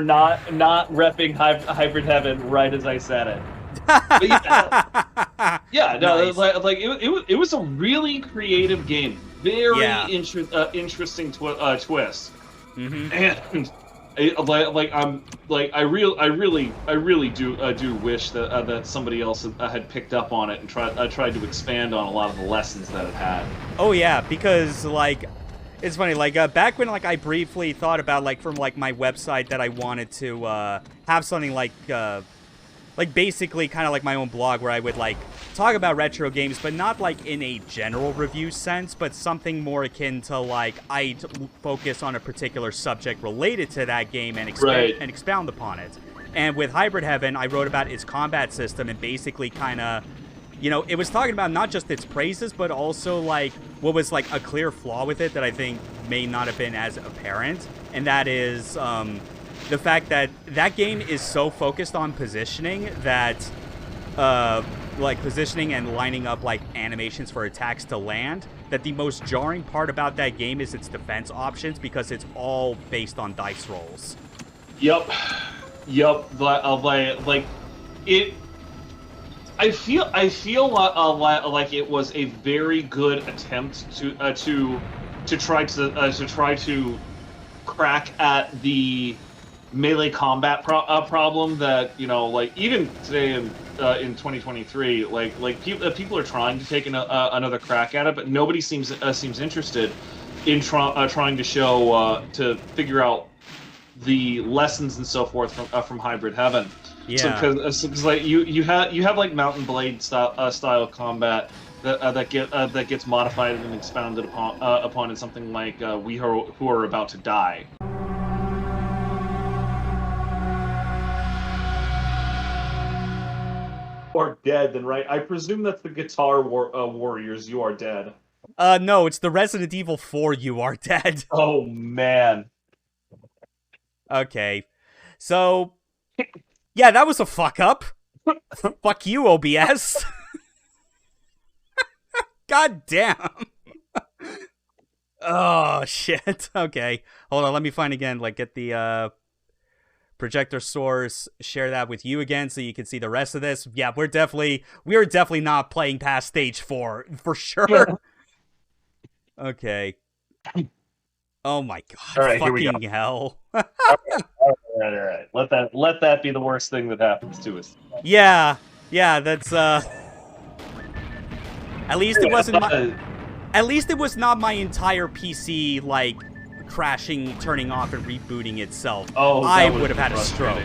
not repping Hybrid Heaven right as I said it. But nice. It was a really creative game, very interesting twist, and I really do wish that somebody else had picked up on it and tried to expand on a lot of the lessons that it had. Oh yeah, because it's funny, back when I briefly thought about from my website that I wanted to have something basically kind of like my own blog where I would talk about retro games, but not in a general review sense, but something more akin to I focus on a particular subject related to that game and expound upon it. And with Hybrid Heaven, I wrote about its combat system and basically kind of, it was talking about not just its praises, but also what was a clear flaw with it that I think may not have been as apparent, and that is the fact that that game is so focused on positioning that positioning and lining up animations for attacks to land, that the most jarring part about that game is its defense options, because it's all based on dice rolls. Yep. It. I feel like it was a very good attempt to try to crack at the melee combat problem that even today in 2023 people are trying to take another crack at it, but nobody seems interested in trying to show to figure out the lessons and so forth from Hybrid Heaven. Yeah. Because you have Mountain Blade style combat that gets modified and expounded upon in something like We Who Are About to Die. Or Dead, then, right? I presume that's the Guitar Warriors. You Are Dead. No, it's the Resident Evil 4 You Are Dead. Oh man. Okay, so yeah, that was a fuck up. Fuck you, OBS. God damn. Oh shit. Okay, hold on. Let me find again. Get the projector source. Share that with you again so you can see the rest of this. Yeah, we are definitely not playing past stage 4 for sure. Okay. Oh my god! All right, fucking here we go. Hell! All right. Let that be the worst thing that happens to us. Yeah. That's At least it wasn't. At least it was not my entire PC crashing, turning off, and rebooting itself. Oh, I would have had a stroke.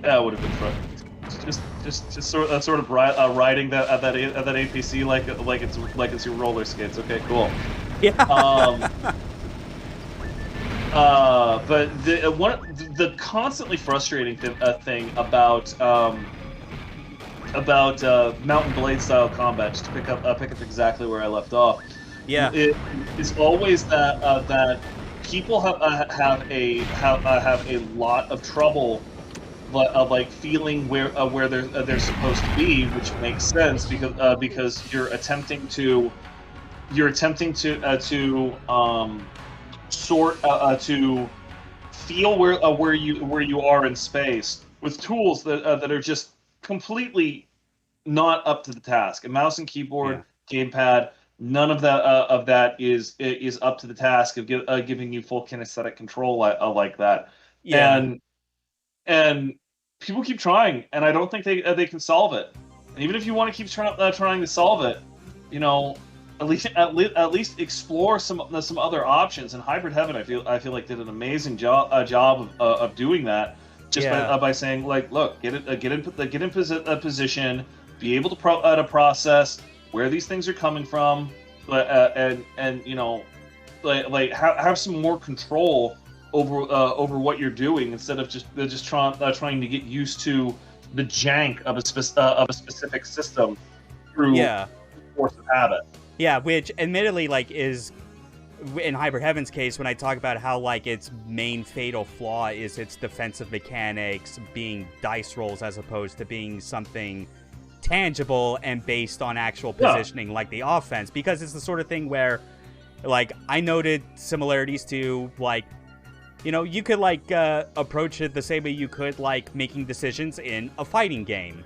That would have been frustrating. Just sort of riding that APC like it's your roller skates. Okay, cool. Yeah. But the constantly frustrating thing about Mountain Blade style combat, just to pick up exactly where I left off. Yeah, it is always that people have a lot of trouble, feeling where they're supposed to be, which makes sense because you're attempting to to feel where you are in space with tools that are just completely not up to the task. A mouse and keyboard gamepad. None of that is up to the task of giving you full kinesthetic control like that. Yeah. And people keep trying, and I don't think they can solve it. And even if you want to keep trying to solve it, you know, at least explore some other options. And Hybrid Heaven, I feel like did an amazing job of doing that, just by saying like, look, get in position, be able to process where these things are coming from, and you know, like have some more control over what you're doing, instead of just trying to get used to the jank of a specific system through force of habit. Yeah, which admittedly like is in Hybrid Heaven's case, when I talk about how like its main fatal flaw is its defensive mechanics being dice rolls as opposed to being something tangible and based on actual positioning like the offense, because it's the sort of thing where like I noted similarities to like, you know, you could like approach it the same way you could like making decisions in a fighting game.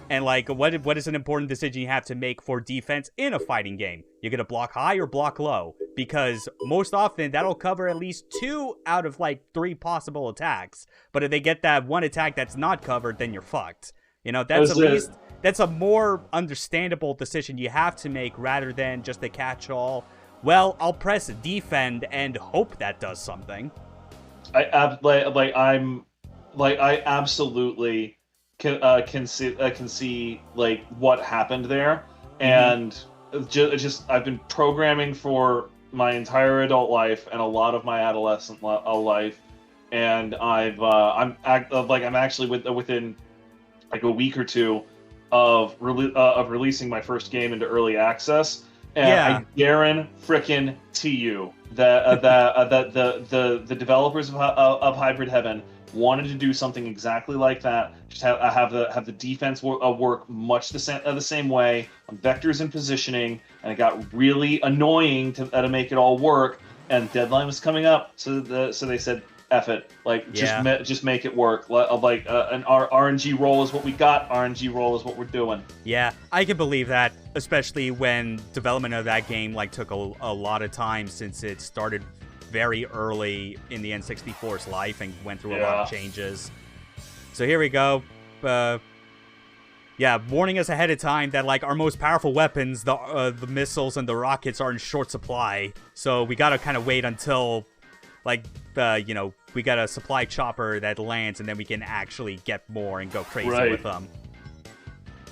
And like what is an important decision you have to make for defense in a fighting game? You're gonna block high or block low, because most often that'll cover at least 2 out of like 3 possible attacks. But if they get that one attack that's not covered, then you're fucked. You know, that's a more understandable decision you have to make, rather than just a catch-all, well, I'll press defend and hope that does something. I absolutely can see like what happened there, and just I've been programming for my entire adult life and a lot of my adolescent life, and I'm actually within like a week or two of releasing my first game into early access, and I guarantee you that the developers of Hybrid Heaven wanted to do something exactly like that. Just have the defense work much the same way on vectors and positioning, and it got really annoying to make it all work. And deadline was coming up, so they said, "F it, like just make it work." Like an RNG roll is what we got. RNG roll is what we're doing. Yeah, I can believe that, especially when development of that game like took a lot of time, since it started very early in the N64's life and went through a lot of changes. So here we go. Warning us ahead of time that like our most powerful weapons, the missiles and the rockets, are in short supply. So we gotta kind of wait until like we got a supply chopper that lands, and then we can actually get more and go crazy with them.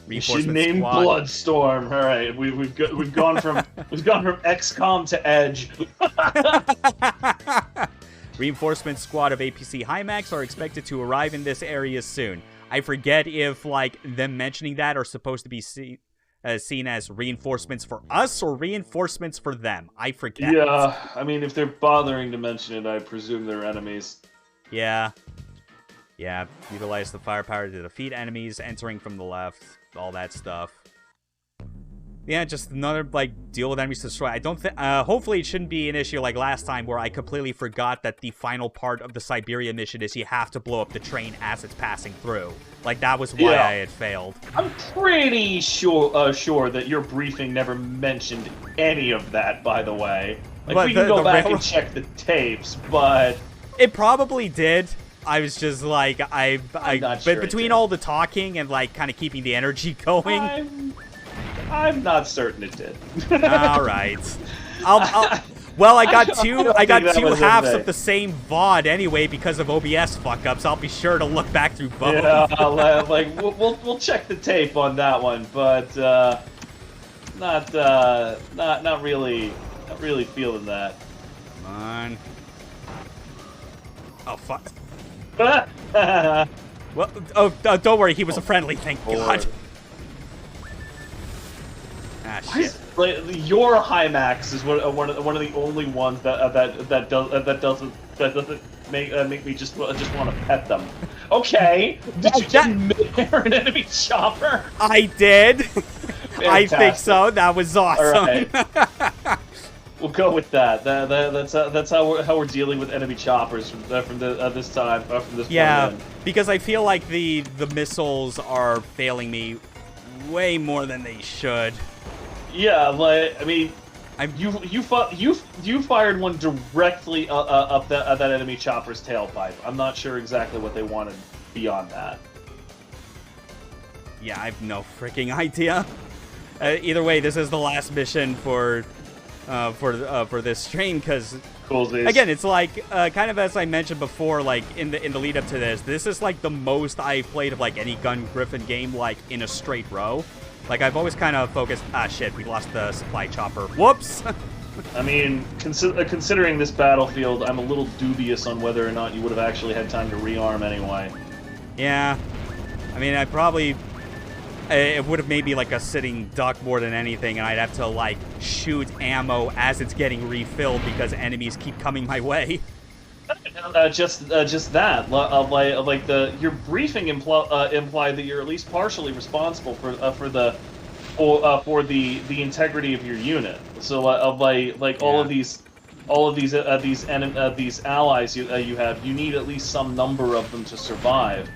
We should name Bloodstorm. All right, we've gone from XCOM to Edge. Reinforcement squad of APC Hymax are expected to arrive in this area soon. I forget if like them mentioning that are supposed to be seen as reinforcements for us or reinforcements for them. I forget. Yeah, I mean, if they're bothering to mention it, I presume they're enemies. Yeah. Utilize the firepower to defeat enemies entering from the left. All that stuff. Yeah, just another like deal with enemies to destroy. I don't think. Hopefully, it shouldn't be an issue like last time where I completely forgot that the final part of the Siberia mission is you have to blow up the train as it's passing through. Like that was why I had failed. I'm pretty sure that your briefing never mentioned any of that. By the way, like we can go back and check the tapes, but it probably did. I was just like, but between all the talking and like kind of keeping the energy going, I'm not certain it did. All right, well, I got two halves of the same VOD anyway because of OBS fuck ups. I'll be sure to look back through both. Yeah, like we'll check the tape on that one, but not really feeling that. Come on. Oh fuck. Well, don't worry, he was a friendly, thank God. Ah, shit. Your Hymax is one of the only ones that doesn't make me just want to pet them. Okay, did you just mid-air an enemy chopper? I did. I think so. That was awesome. All right. We'll go with that. That's how we're dealing with enemy choppers from this time. From this point in. Because I feel like the missiles are failing me way more than they should. Yeah, like I mean, I'm you fired one directly up that enemy chopper's tailpipe. I'm not sure exactly what they wanted beyond that. Yeah, I have no freaking idea. Either way, this is the last mission for this stream, because again, it's like kind of as I mentioned before, like in the lead up to this is like the most I've played of like any Gungriffon game like in a straight row. Like I've always kind of focused. Ah, shit, we lost the supply chopper. Whoops. I mean, considering this battlefield, I'm a little dubious on whether or not you would have actually had time to rearm anyway. Yeah, I mean, I probably. It would have made me like a sitting duck more than anything, and I'd have to like shoot ammo as it's getting refilled because enemies keep coming my way. Just that, like your briefing implied that you're at least partially responsible for the integrity of your unit. So like all of these allies you have, you need at least some number of them to survive.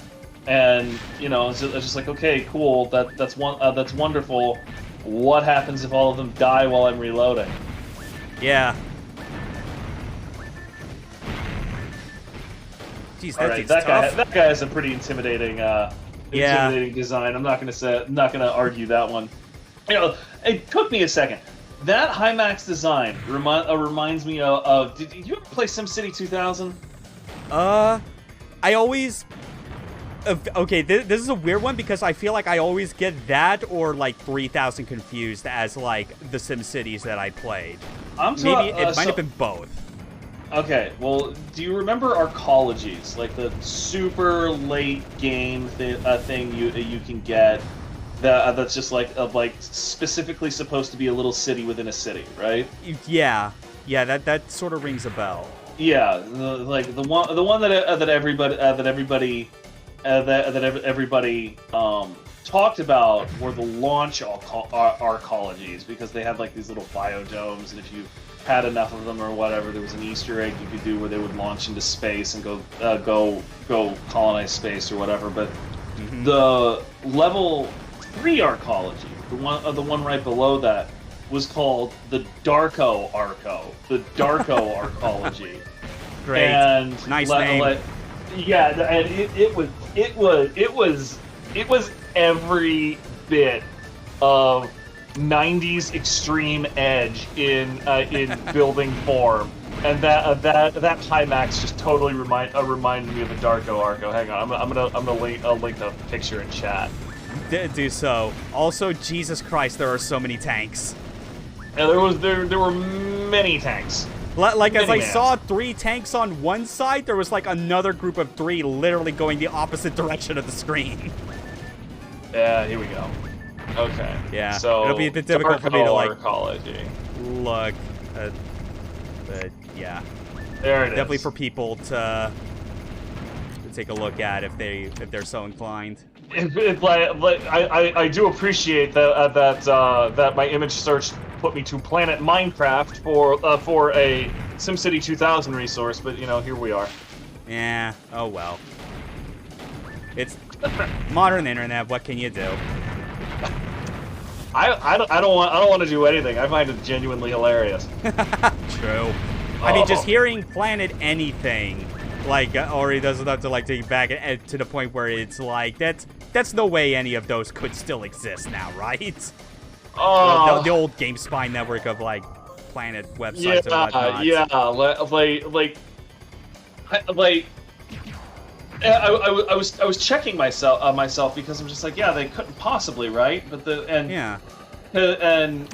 And you know, it's just like, okay, cool. That's wonderful. What happens if all of them die while I'm reloading? Yeah. Jeez, All right, that guy has a pretty intimidating design. I'm not gonna argue that one. You know, it took me a second. That Hymax design reminds me of. Did you ever play SimCity 2000? I always. Okay, this is a weird one because I feel like I always get that or like 3000 confused as like the SimCities that I played. Maybe it might have been both. Okay, well, do you remember Arcologies, like the super late game thing you can get that's just like specifically supposed to be a little city within a city, right? Yeah, that sort of rings a bell. Yeah, like the one that everybody talked about were the launch arcologies, because they had like these little biodomes, and if you had enough of them or whatever, there was an Easter egg you could do where they would launch into space and go colonize space or whatever. But the level 3 arcology, the one right below that, was called the Darko Arco, the Darko arcology. Great, and nice name. Yeah, and it was every bit of 90s extreme edge in building form, and that Hymax just totally reminded me of the Darko Arco. Hang on, I'm gonna link the picture in chat. Do so. Also, Jesus Christ, there are so many tanks. And there were many tanks. Like, as I saw 3 tanks on one side, there was like another group of 3 literally going the opposite direction of the screen. Yeah, here we go. Okay. Yeah. So it'll be a bit difficult for me to like arcology. Look. But yeah. There it Definitely is. for people to take a look at if they're so inclined. I do appreciate that my image search put me to Planet Minecraft for a SimCity 2000 resource, but you know, here we are. Yeah. Oh well. It's modern internet. What can you do? I don't want to do anything. I find it genuinely hilarious. True. I mean, just hearing Planet Anything, like, already does enough to like take you back to the point where it's like that's no way any of those could still exist now, right? Oh, the old GameSpy network of like Planet websites and whatnot. Yeah, I was checking myself because I'm just like, yeah, they couldn't possibly, right? But and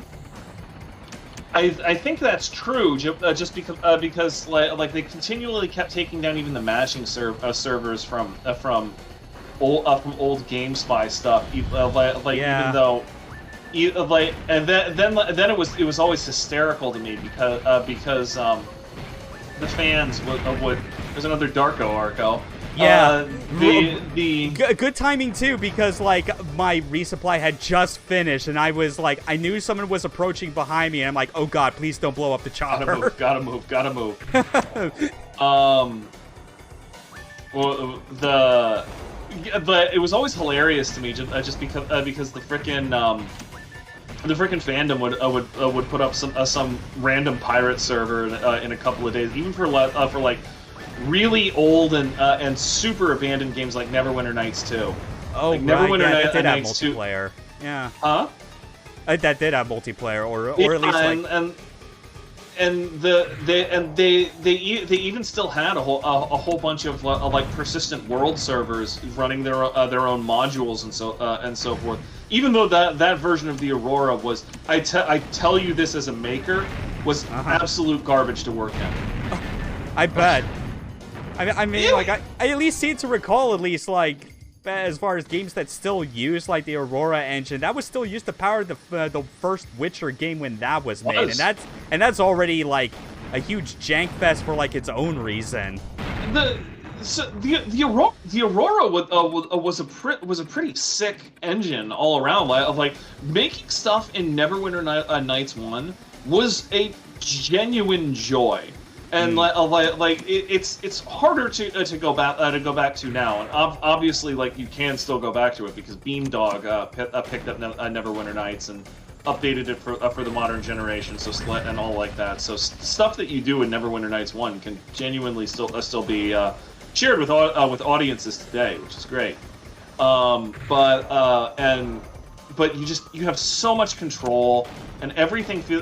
I think that's true, just because like they continually kept taking down even the mashing servers from old GameSpy stuff, even though. And then it was always hysterical to me because the fans would there's another Darko Arco. Yeah, the good timing too, because like my resupply had just finished and I was like, I knew someone was approaching behind me and I'm like, oh god, please don't blow up the chopper. Gotta move. Well, but it was always hilarious to me just because the frickin' the freaking fandom would put up some random pirate server in a couple of days, even for like really old and super abandoned games like Neverwinter Nights 2. Oh, like right. Neverwinter Yeah, that did have Nights 2. multiplayer. Yeah. Huh? That did have multiplayer, or at least like. And they even still had a whole bunch of like persistent world servers running their own modules and so forth. Even though that version of the Aurora was, I tell you this as a maker, was absolute garbage to work in. I bet. I mean, like I at least seem to recall, at least like as far as games that still use like the Aurora engine, that was still used to power the first Witcher game when that was made, and that's already like a huge jank fest for like its own reason. The Aurora was a pretty sick engine all around. Like making stuff in Neverwinter Nights 1 was a genuine joy. And it's harder to go back to now, and obviously like you can still go back to it because Beamdog picked up Neverwinter Nights and updated it for the modern generation, and all like that. So stuff that you do in Neverwinter Nights 1 can genuinely still be shared with audiences today, which is great. But you have so much control, and everything feel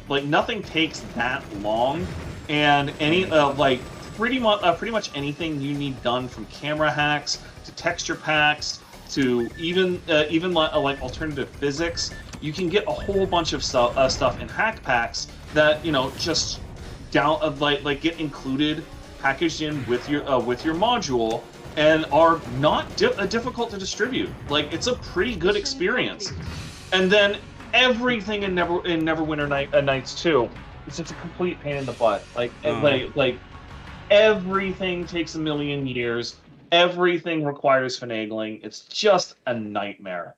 like nothing takes that long, and pretty much anything you need done, from camera hacks to texture packs to even like alternative physics, you can get a whole bunch of stuff in hack packs that just get included, packaged in with your module, and are not difficult to distribute. Like, it's a pretty good experience. And then everything in Neverwinter Nights 2 is just a complete pain in the butt. Like everything takes a million years. Everything requires finagling. It's just a nightmare.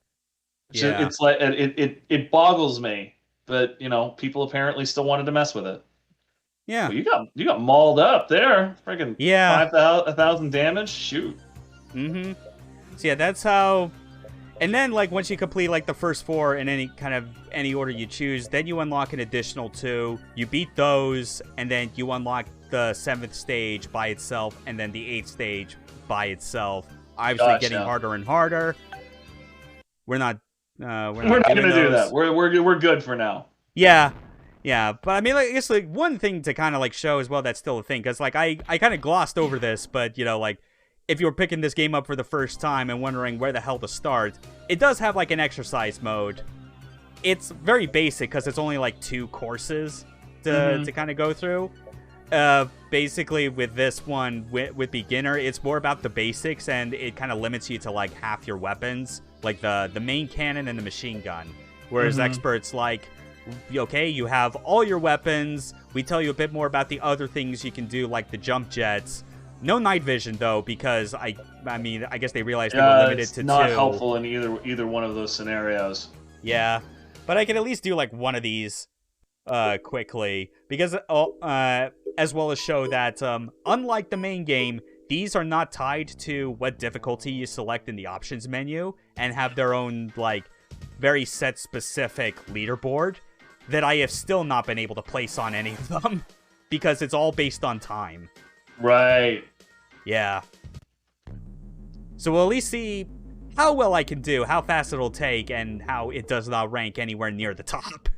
Yeah. It's like it boggles me, but people apparently still wanted to mess with it. Yeah. Well, you got mauled up there. Freaking 1,000 damage. Shoot. Mm-hmm. So yeah, that's how. And then like once you complete like the first 4 in any order you choose, then you unlock an additional 2. You beat those, and then you unlock the 7th stage by itself, and then the 8th stage by itself. Obviously, getting harder and harder. We're not gonna do that. We're good for now. Yeah. Yeah, but I mean, like, I guess like one thing to kind of like show as well that's still a thing, because like I kind of glossed over this, but like if you were picking this game up for the first time and wondering where the hell to start, it does have like an exercise mode. It's very basic because it's only like 2 courses to kind of go through. Basically with this one, with beginner, it's more about the basics, and it kind of limits you to like half your weapons, like the main cannon and the machine gun. Whereas experts like, okay, you have all your weapons. We tell you a bit more about the other things you can do, like the jump jets. No night vision though, because I mean, I guess they realized they were limited to 2. Not helpful in either one of those scenarios. Yeah, but I can at least do like one of these quickly, because as well as show that unlike the main game, these are not tied to what difficulty you select in the options menu, and have their own like very set specific leaderboard that I have still not been able to place on any of them because it's all based on time. Right. Yeah. So we'll at least see how well I can do, how fast it'll take, and how it does not rank anywhere near the top.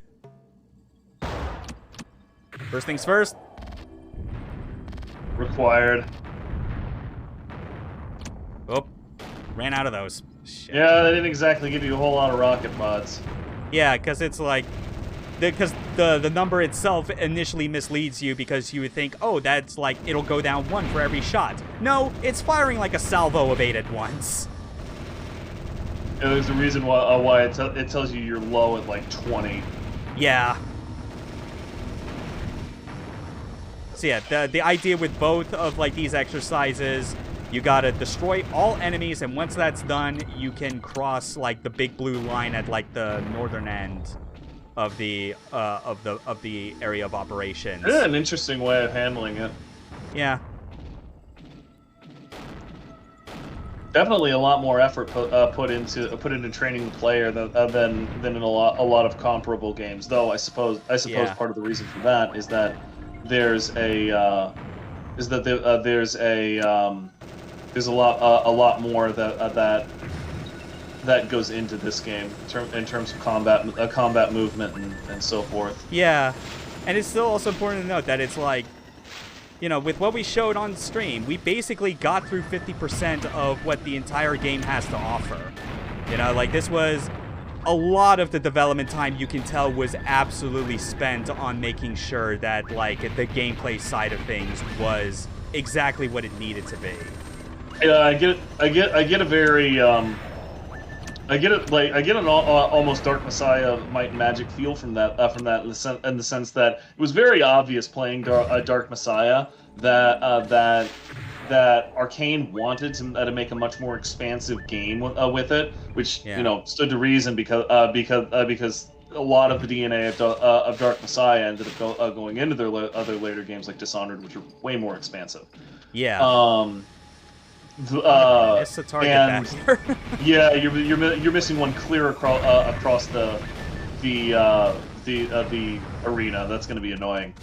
First things first. Required. Oh, ran out of those. Shit. Yeah, they didn't exactly give you a whole lot of rocket mods. Yeah, because it's like, because the number itself initially misleads you, because you would think, oh, that's like, it'll go down 1 for every shot. No, it's firing like a salvo of 8 at once. Yeah, there's a reason why it tells you you're low at like 20. Yeah. So yeah, the idea with both of like these exercises, you gotta destroy all enemies, and once that's done, you can cross like the big blue line at like the northern end of the area of operations. It's an interesting way of handling it. Yeah. definitely a lot more effort put into training the player than in a lot of comparable games. Though I suppose Yeah. part of the reason for that is that there's a there's a lot more that goes into this game in terms of combat movement and so forth. Yeah. And it's still also important to note that it's like, with what we showed on stream, we basically got through 50% of what the entire game has to offer. Like, this was a lot of the development time, you can tell, was absolutely spent on making sure that, like, the gameplay side of things was exactly what it needed to be. Yeah, I get a very I get it like I get an almost Dark Messiah Might and Magic feel from that in the sense that it was very obvious playing Dark Messiah that Arcane wanted to make a much more expansive game with it, which stood to reason because a lot of the DNA of Dark Messiah ended up going into their other later games like Dishonored, which are way more expansive. Yeah. It's a target And back here. yeah, you're missing one clear across the arena. That's going to be annoying.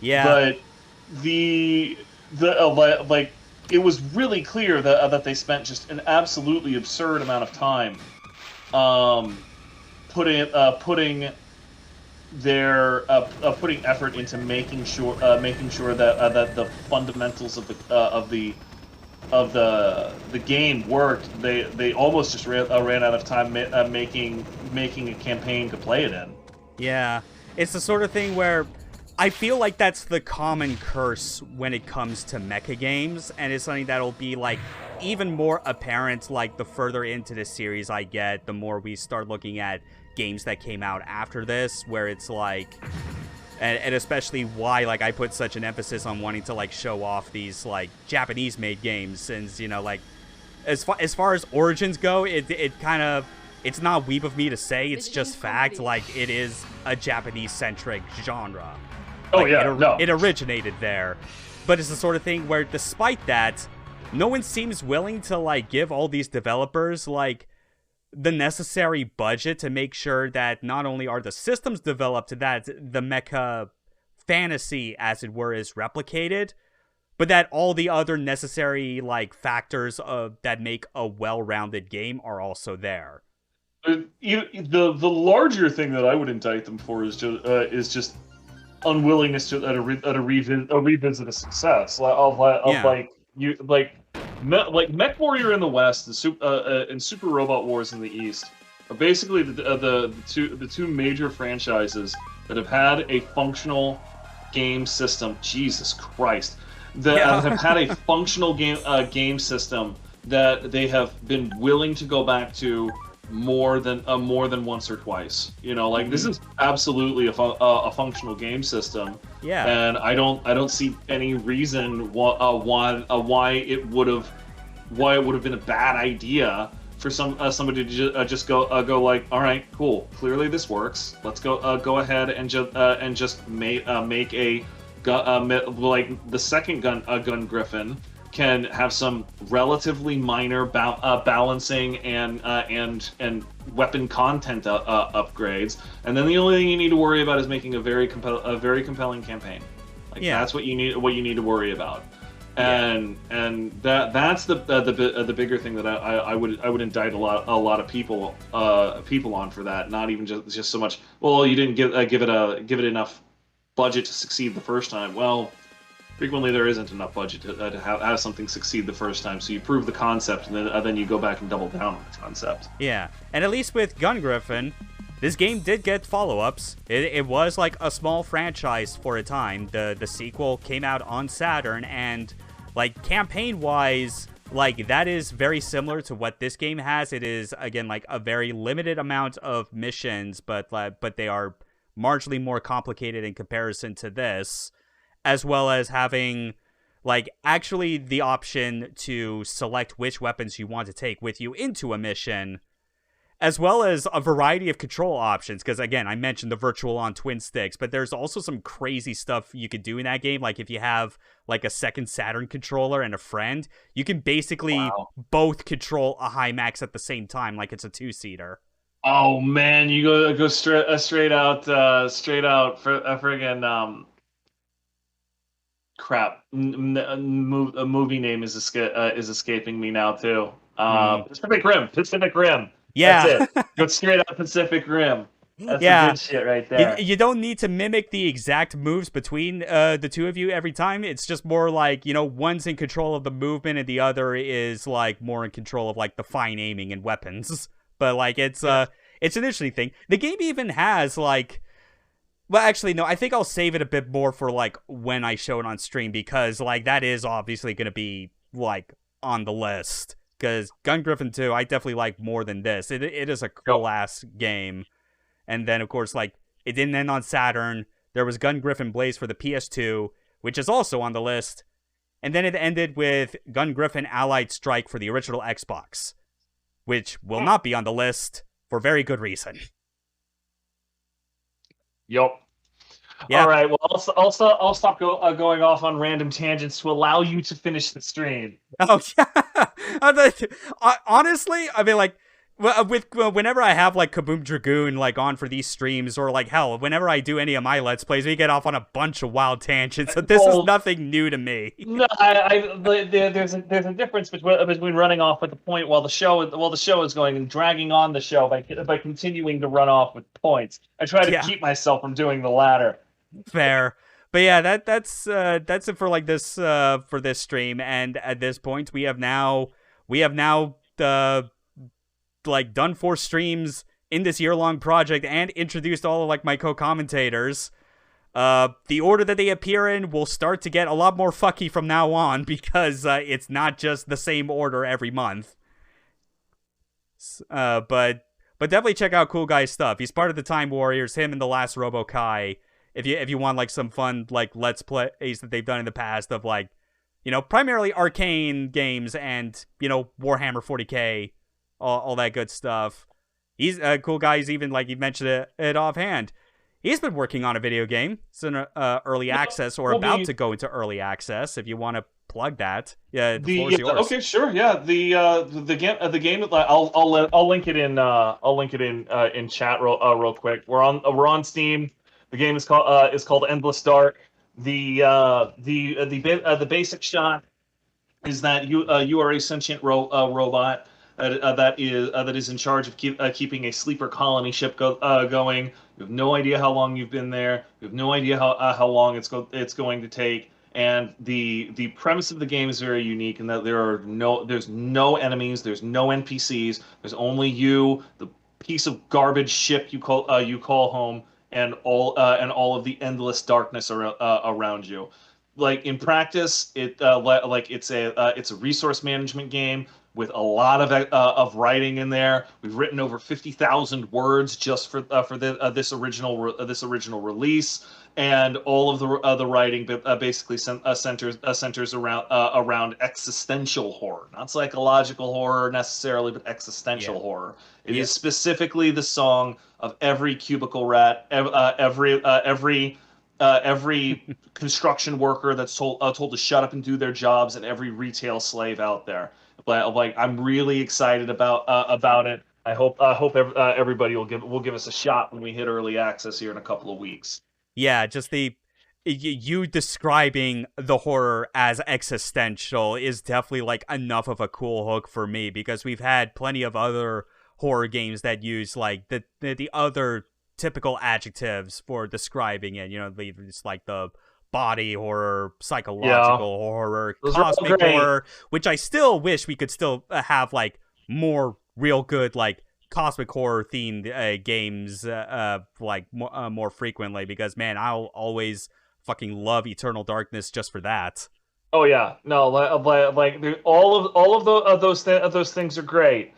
Yeah. But like it was really clear that they spent just an absolutely absurd amount of time putting effort into making sure that the fundamentals of the game worked. They almost just ran out of time making a campaign to play it in. Yeah, it's the sort of thing where I feel like that's the common curse when it comes to mecha games, and it's something that'll be like even more apparent like the further into the series I get, the more we start looking at games that came out after this, where it's like, and especially why like I put such an emphasis on wanting to like show off these like Japanese made games, since like as far as origins go, it kind of, it's not weep of me to say, it's just fact, like it is a Japanese centric genre. Oh like, yeah, it originated there. But it's the sort of thing where despite that, no one seems willing to like give all these developers like the necessary budget to make sure that not only are the systems developed, that the mecha fantasy, as it were, is replicated, but that all the other necessary like factors that make a well-rounded game are also there. The larger thing that I would indict them for is just unwillingness to revisit a success like Mech Warrior in the West and Super Robot Wars in the East are basically the two major franchises that have had a functional game system. Jesus Christ, that have had a functional game system that they have been willing to go back to more than once or twice. This is absolutely a functional game system. Yeah. And I don't see any reason why it would have been a bad idea for somebody to just go like, all right, cool, clearly this works. Let's go ahead and just make a like the second Gungriffon can have some relatively minor balancing and weapon content upgrades, and then the only thing you need to worry about is making a very compelling campaign. That's what you need to worry about. And that's the bigger thing that I would indict a lot of people on for that. Not even just so much, well, you didn't give it enough budget to succeed the first time. Well, frequently there isn't enough budget to have something succeed the first time, so you prove the concept, and then you go back and double down on the concept. Yeah, and at least with Gungriffon, this game did get follow-ups. It was like a small franchise for a time. The sequel came out on Saturn, and like campaign-wise, like that is very similar to what this game has. It is, again, like a very limited amount of missions, but they are marginally more complicated in comparison to this, as well as having like actually the option to select which weapons you want to take with you into a mission. as well as a variety of control options. Because again, I mentioned the virtual on twin sticks, but there's also some crazy stuff you could do in that game. Like if you have like a second Saturn controller and a friend, you can basically both control a high max at the same time, like it's a two-seater. Oh man, you go straight out for a friggin' crap. A movie name is escaping me now too. Pacific Rim. Pacific Rim. Yeah. That's it. Go straight out Pacific Rim. That's the Yeah. good shit right there. You don't need to mimic the exact moves between the two of you every time. It's just more like, one's in control of the movement and the other is like more in control of like the fine aiming and weapons. But like it's an interesting thing. The game even has like, well, actually, no, I think I'll save it a bit more for like when I show it on stream, because like that is obviously going to be like on the list. Because Gungriffon 2, I definitely like more than this. It is a cool ass game. And then, of course, like, it didn't end on Saturn. There was Gungriffon Blaze for the PS2, which is also on the list. And then it ended with Gungriffon Allied Strike for the original Xbox, which will not be on the list for very good reason. Yup. Yeah. All right. Well, I'll stop going off on random tangents to allow you to finish the stream. Oh yeah. Honestly, I mean, like, whenever I have like Kaboom Dragoon like on for these streams, or like hell, whenever I do any of my Let's Plays, we get off on a bunch of wild tangents. So this is nothing new to me. No, there's a difference between running off at the point while the show is going and dragging on the show by continuing to run off with points. I try to keep myself from doing the latter. Fair. But yeah, that's it for like this for this stream. And at this point, we have now like done 4 streams in this year-long project and introduced all of like my co-commentators. The order that they appear in will start to get a lot more fucky from now on, because it's not just the same order every month. But definitely check out Coolguy's stuff. He's part of the Time Warriors, him and the Last Robo Kai. If you want like some fun like Let's Plays that they've done in the past of like, primarily arcane games and, Warhammer 40K, all that good stuff. He's a cool guy. He's even, like, you mentioned it offhand, he's been working on a video game. It's in early access, or about to go into early access, if you want to plug that. Yeah, the floor is yours. Okay, sure. Yeah, the game. I'll link it in chat real quick. We're on Steam. The game is called Endless Dark. The basic shot is that you are a sentient robot that is in charge of keeping a sleeper colony ship going. You have no idea how long you've been there. You have no idea how long it's going to take. And the premise of the game is very unique in that there's no enemies, there's no NPCs, there's only you, the piece of garbage ship you call home, and all of the endless darkness around you. Like in practice, it's a resource management game with a lot of writing in there. We've written over 50,000 words just for this original release, and all of the writing basically centers around existential horror, not psychological horror necessarily, but existential horror. It is specifically the song of every cubicle rat, every construction worker that's told to shut up and do their jobs, and every retail slave out there. But like, I'm really excited about it. I hope everybody will give us a shot when we hit early access here in a couple of weeks. Yeah, just you describing the horror as existential is definitely like enough of a cool hook for me, because we've had plenty of other horror games that use like the other typical adjectives for describing it. It's like the body horror, psychological horror, cosmic horror, which I still wish we could still have like more real good like cosmic horror themed games like more frequently, because man, I'll always fucking love Eternal Darkness just for that. Oh yeah, no, like all of those things are great,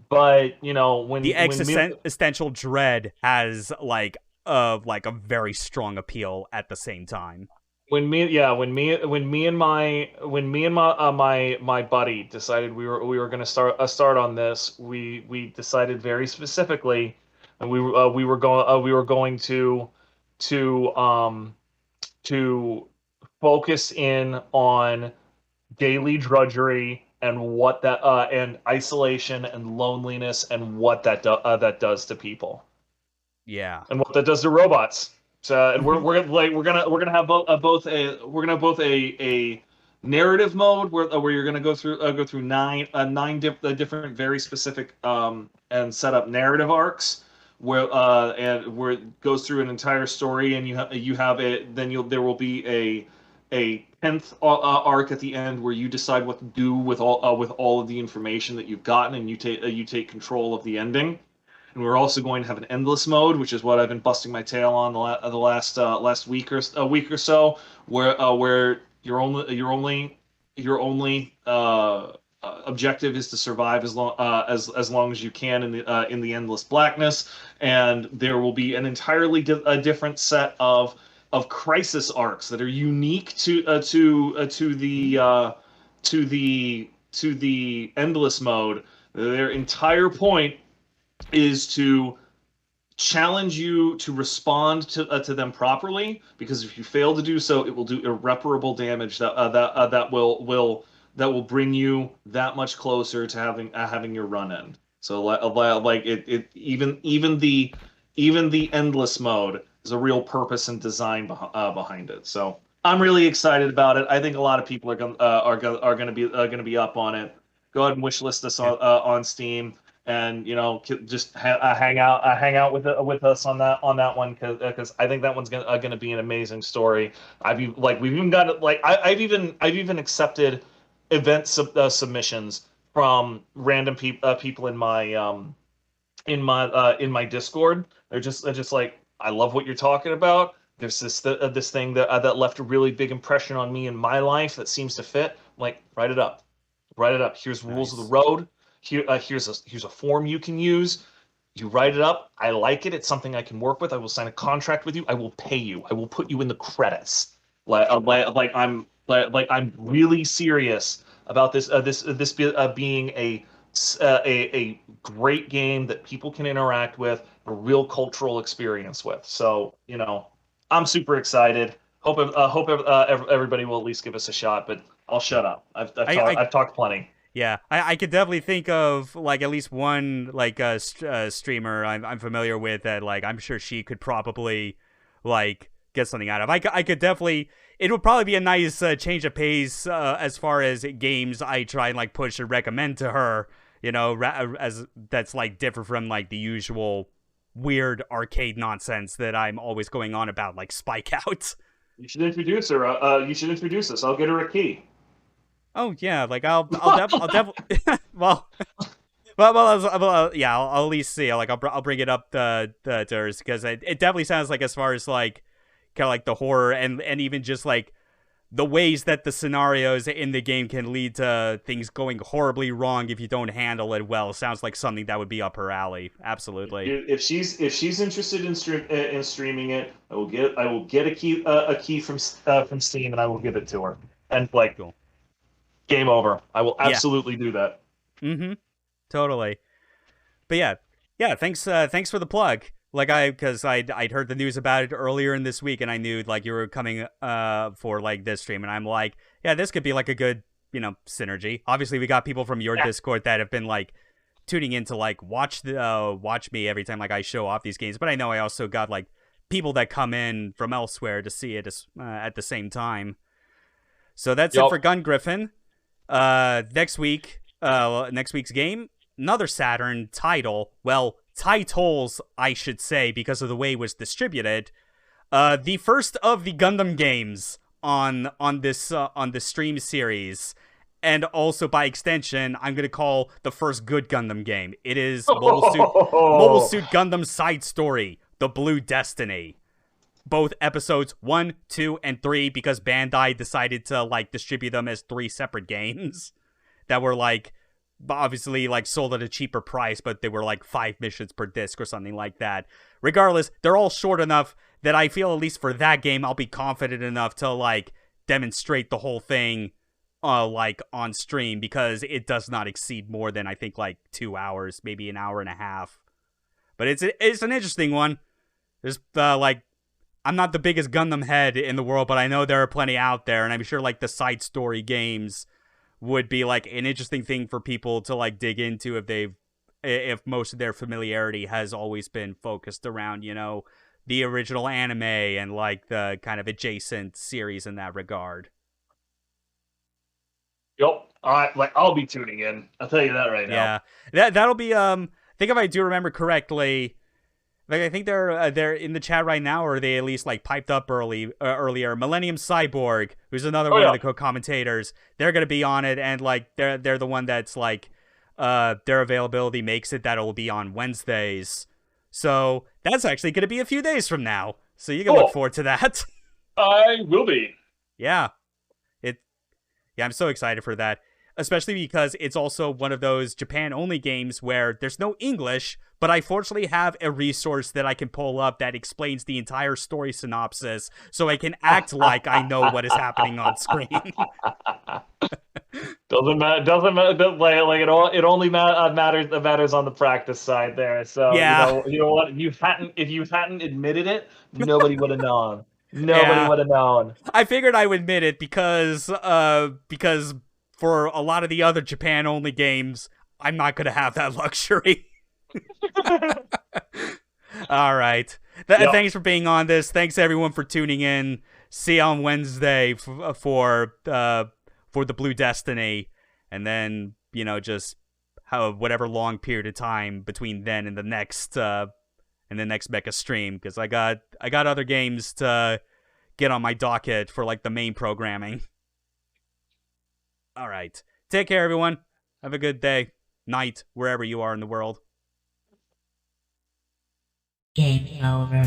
but when the existential dread has like a very strong appeal at the same time. when me and my buddy decided we were going to start on this, we decided very specifically, and we were going to to focus in on daily drudgery and what that and isolation and loneliness and what that does to people Yeah. and what that does to robots. So, and Hmm. we're gonna have both a narrative mode where you're gonna go through different very specific and set up narrative arcs where it goes through an entire story, and you have it. Then there will be a 10th arc at the end where you decide what to do with all of the information that you've gotten, and you take control of the ending. And we're also going to have an endless mode, which is what I've been busting my tail on the last week or so, where your only objective is to survive as long as you can in the endless blackness. And there will be an entirely different set of crisis arcs that are unique to the endless mode. Their entire point is to challenge you to respond to them properly, because if you fail to do so, it will do irreparable damage that will bring you that much closer to having your run end. So like it even the endless mode is a real purpose and design behind it. So I'm really excited about it. I think a lot of people are going to be up on it. Go ahead and wishlist this Yeah. on Steam, and just hang out with us on that one, because I think that one's gonna be an amazing story. We've even got it, I've even accepted submissions from random people in my Discord. They're just like, I love what you're talking about. There's this thing that left a really big impression on me in my life that seems to fit. I'm like, write it up, write it up. Here's rules of the Nice. road. Here's a form you can use. You write it up. I like it. It's something I can work with. I will sign a contract with you. I will pay you. I will put you in the credits. Like I'm really serious about being a great game that people can interact with, a real cultural experience with. So, I'm super excited. Everybody will at least give us a shot. But I'll shut up. I I've talked plenty. Yeah, I could definitely think of like at least one like streamer I'm familiar with that like I'm sure she could probably like get something out of. I could definitely, it would probably be a nice change of pace as far as games I try and like push and recommend to her. As that's like different from like the usual weird arcade nonsense that I'm always going on about, like Spike Out. You should introduce her. You should introduce us. I'll get her a key. Oh yeah, like I'll definitely well. Yeah, I'll at least see. I'll bring it up to hers because it definitely sounds like, as far as like kind of like the horror and even just like the ways that the scenarios in the game can lead to things going horribly wrong if you don't handle it well, sounds like something that would be up her alley. Absolutely. If she's interested in streaming it, I will get a key from Steam, and I will give it to her. And like, Cool. game over. I will Yeah. absolutely do that. Mm-hmm. Totally. But yeah. Thanks for the plug. Like because I'd heard the news about it earlier in this week, and I knew like you were coming for like this stream, and I'm like, yeah, this could be like a good synergy. Obviously, we got people from your Yeah. Discord that have been like tuning in to like watch me every time like I show off these games, but I know I also got like people that come in from elsewhere to see it at the same time. So that's it for Yup. Gungriffon. Next week's game, another Saturn title. Well, titles, I should say, because of the way it was distributed. The first of the Gundam games on this stream series, and also by extension, I'm gonna call the first good Gundam game. It is Mobile Suit Gundam Side Story: The Blue Destiny. Both episodes 1, 2, and 3, because Bandai decided to like distribute them as 3 separate games that were like obviously like sold at a cheaper price, but they were like 5 missions per disc or something like that. Regardless, they're all short enough that I feel, at least for that game, I'll be confident enough to like demonstrate the whole thing like on stream, because it does not exceed more than I think like 2 hours, maybe an hour and a half. But it's an interesting one. There's like, I'm not the biggest Gundam head in the world, but I know there are plenty out there, and I'm sure like the side story games would be like an interesting thing for people to like dig into if most of their familiarity has always been focused around, you know, the original anime and like the kind of adjacent series in that regard. Yep. I'll be tuning in. I'll tell you that right now. Yeah, that'll be I think if I do remember correctly, like I think they're in the chat right now, or they at least like piped up earlier. Millennium Cyborg, who's another one of the co-commentators, they're gonna be on it, and like they're the one that's like their availability makes it that it will be on Wednesdays. So that's actually gonna be a few days from now. So you can look forward to that. I will be. Yeah. Yeah, I'm so excited for that, especially because it's also one of those Japan-only games where there's no English, but I fortunately have a resource that I can pull up that explains the entire story synopsis, so I can act like I know what is happening on screen. Doesn't matter. Like it only matters on the practice side there. So yeah. you know what? If you hadn't admitted it, nobody would have known. Nobody would have known. I figured I would admit it because for a lot of the other Japan-only games, I'm not going to have that luxury. All right. Thanks for being on this. Thanks, everyone, for tuning in. See you on Wednesday for the Blue Destiny. And then, you know, just whatever long period of time between then and the next Mecha stream, because I got other games to get on my docket for like the main programming. All right. Take care, everyone. Have a good day, night, wherever you are in the world. Game over.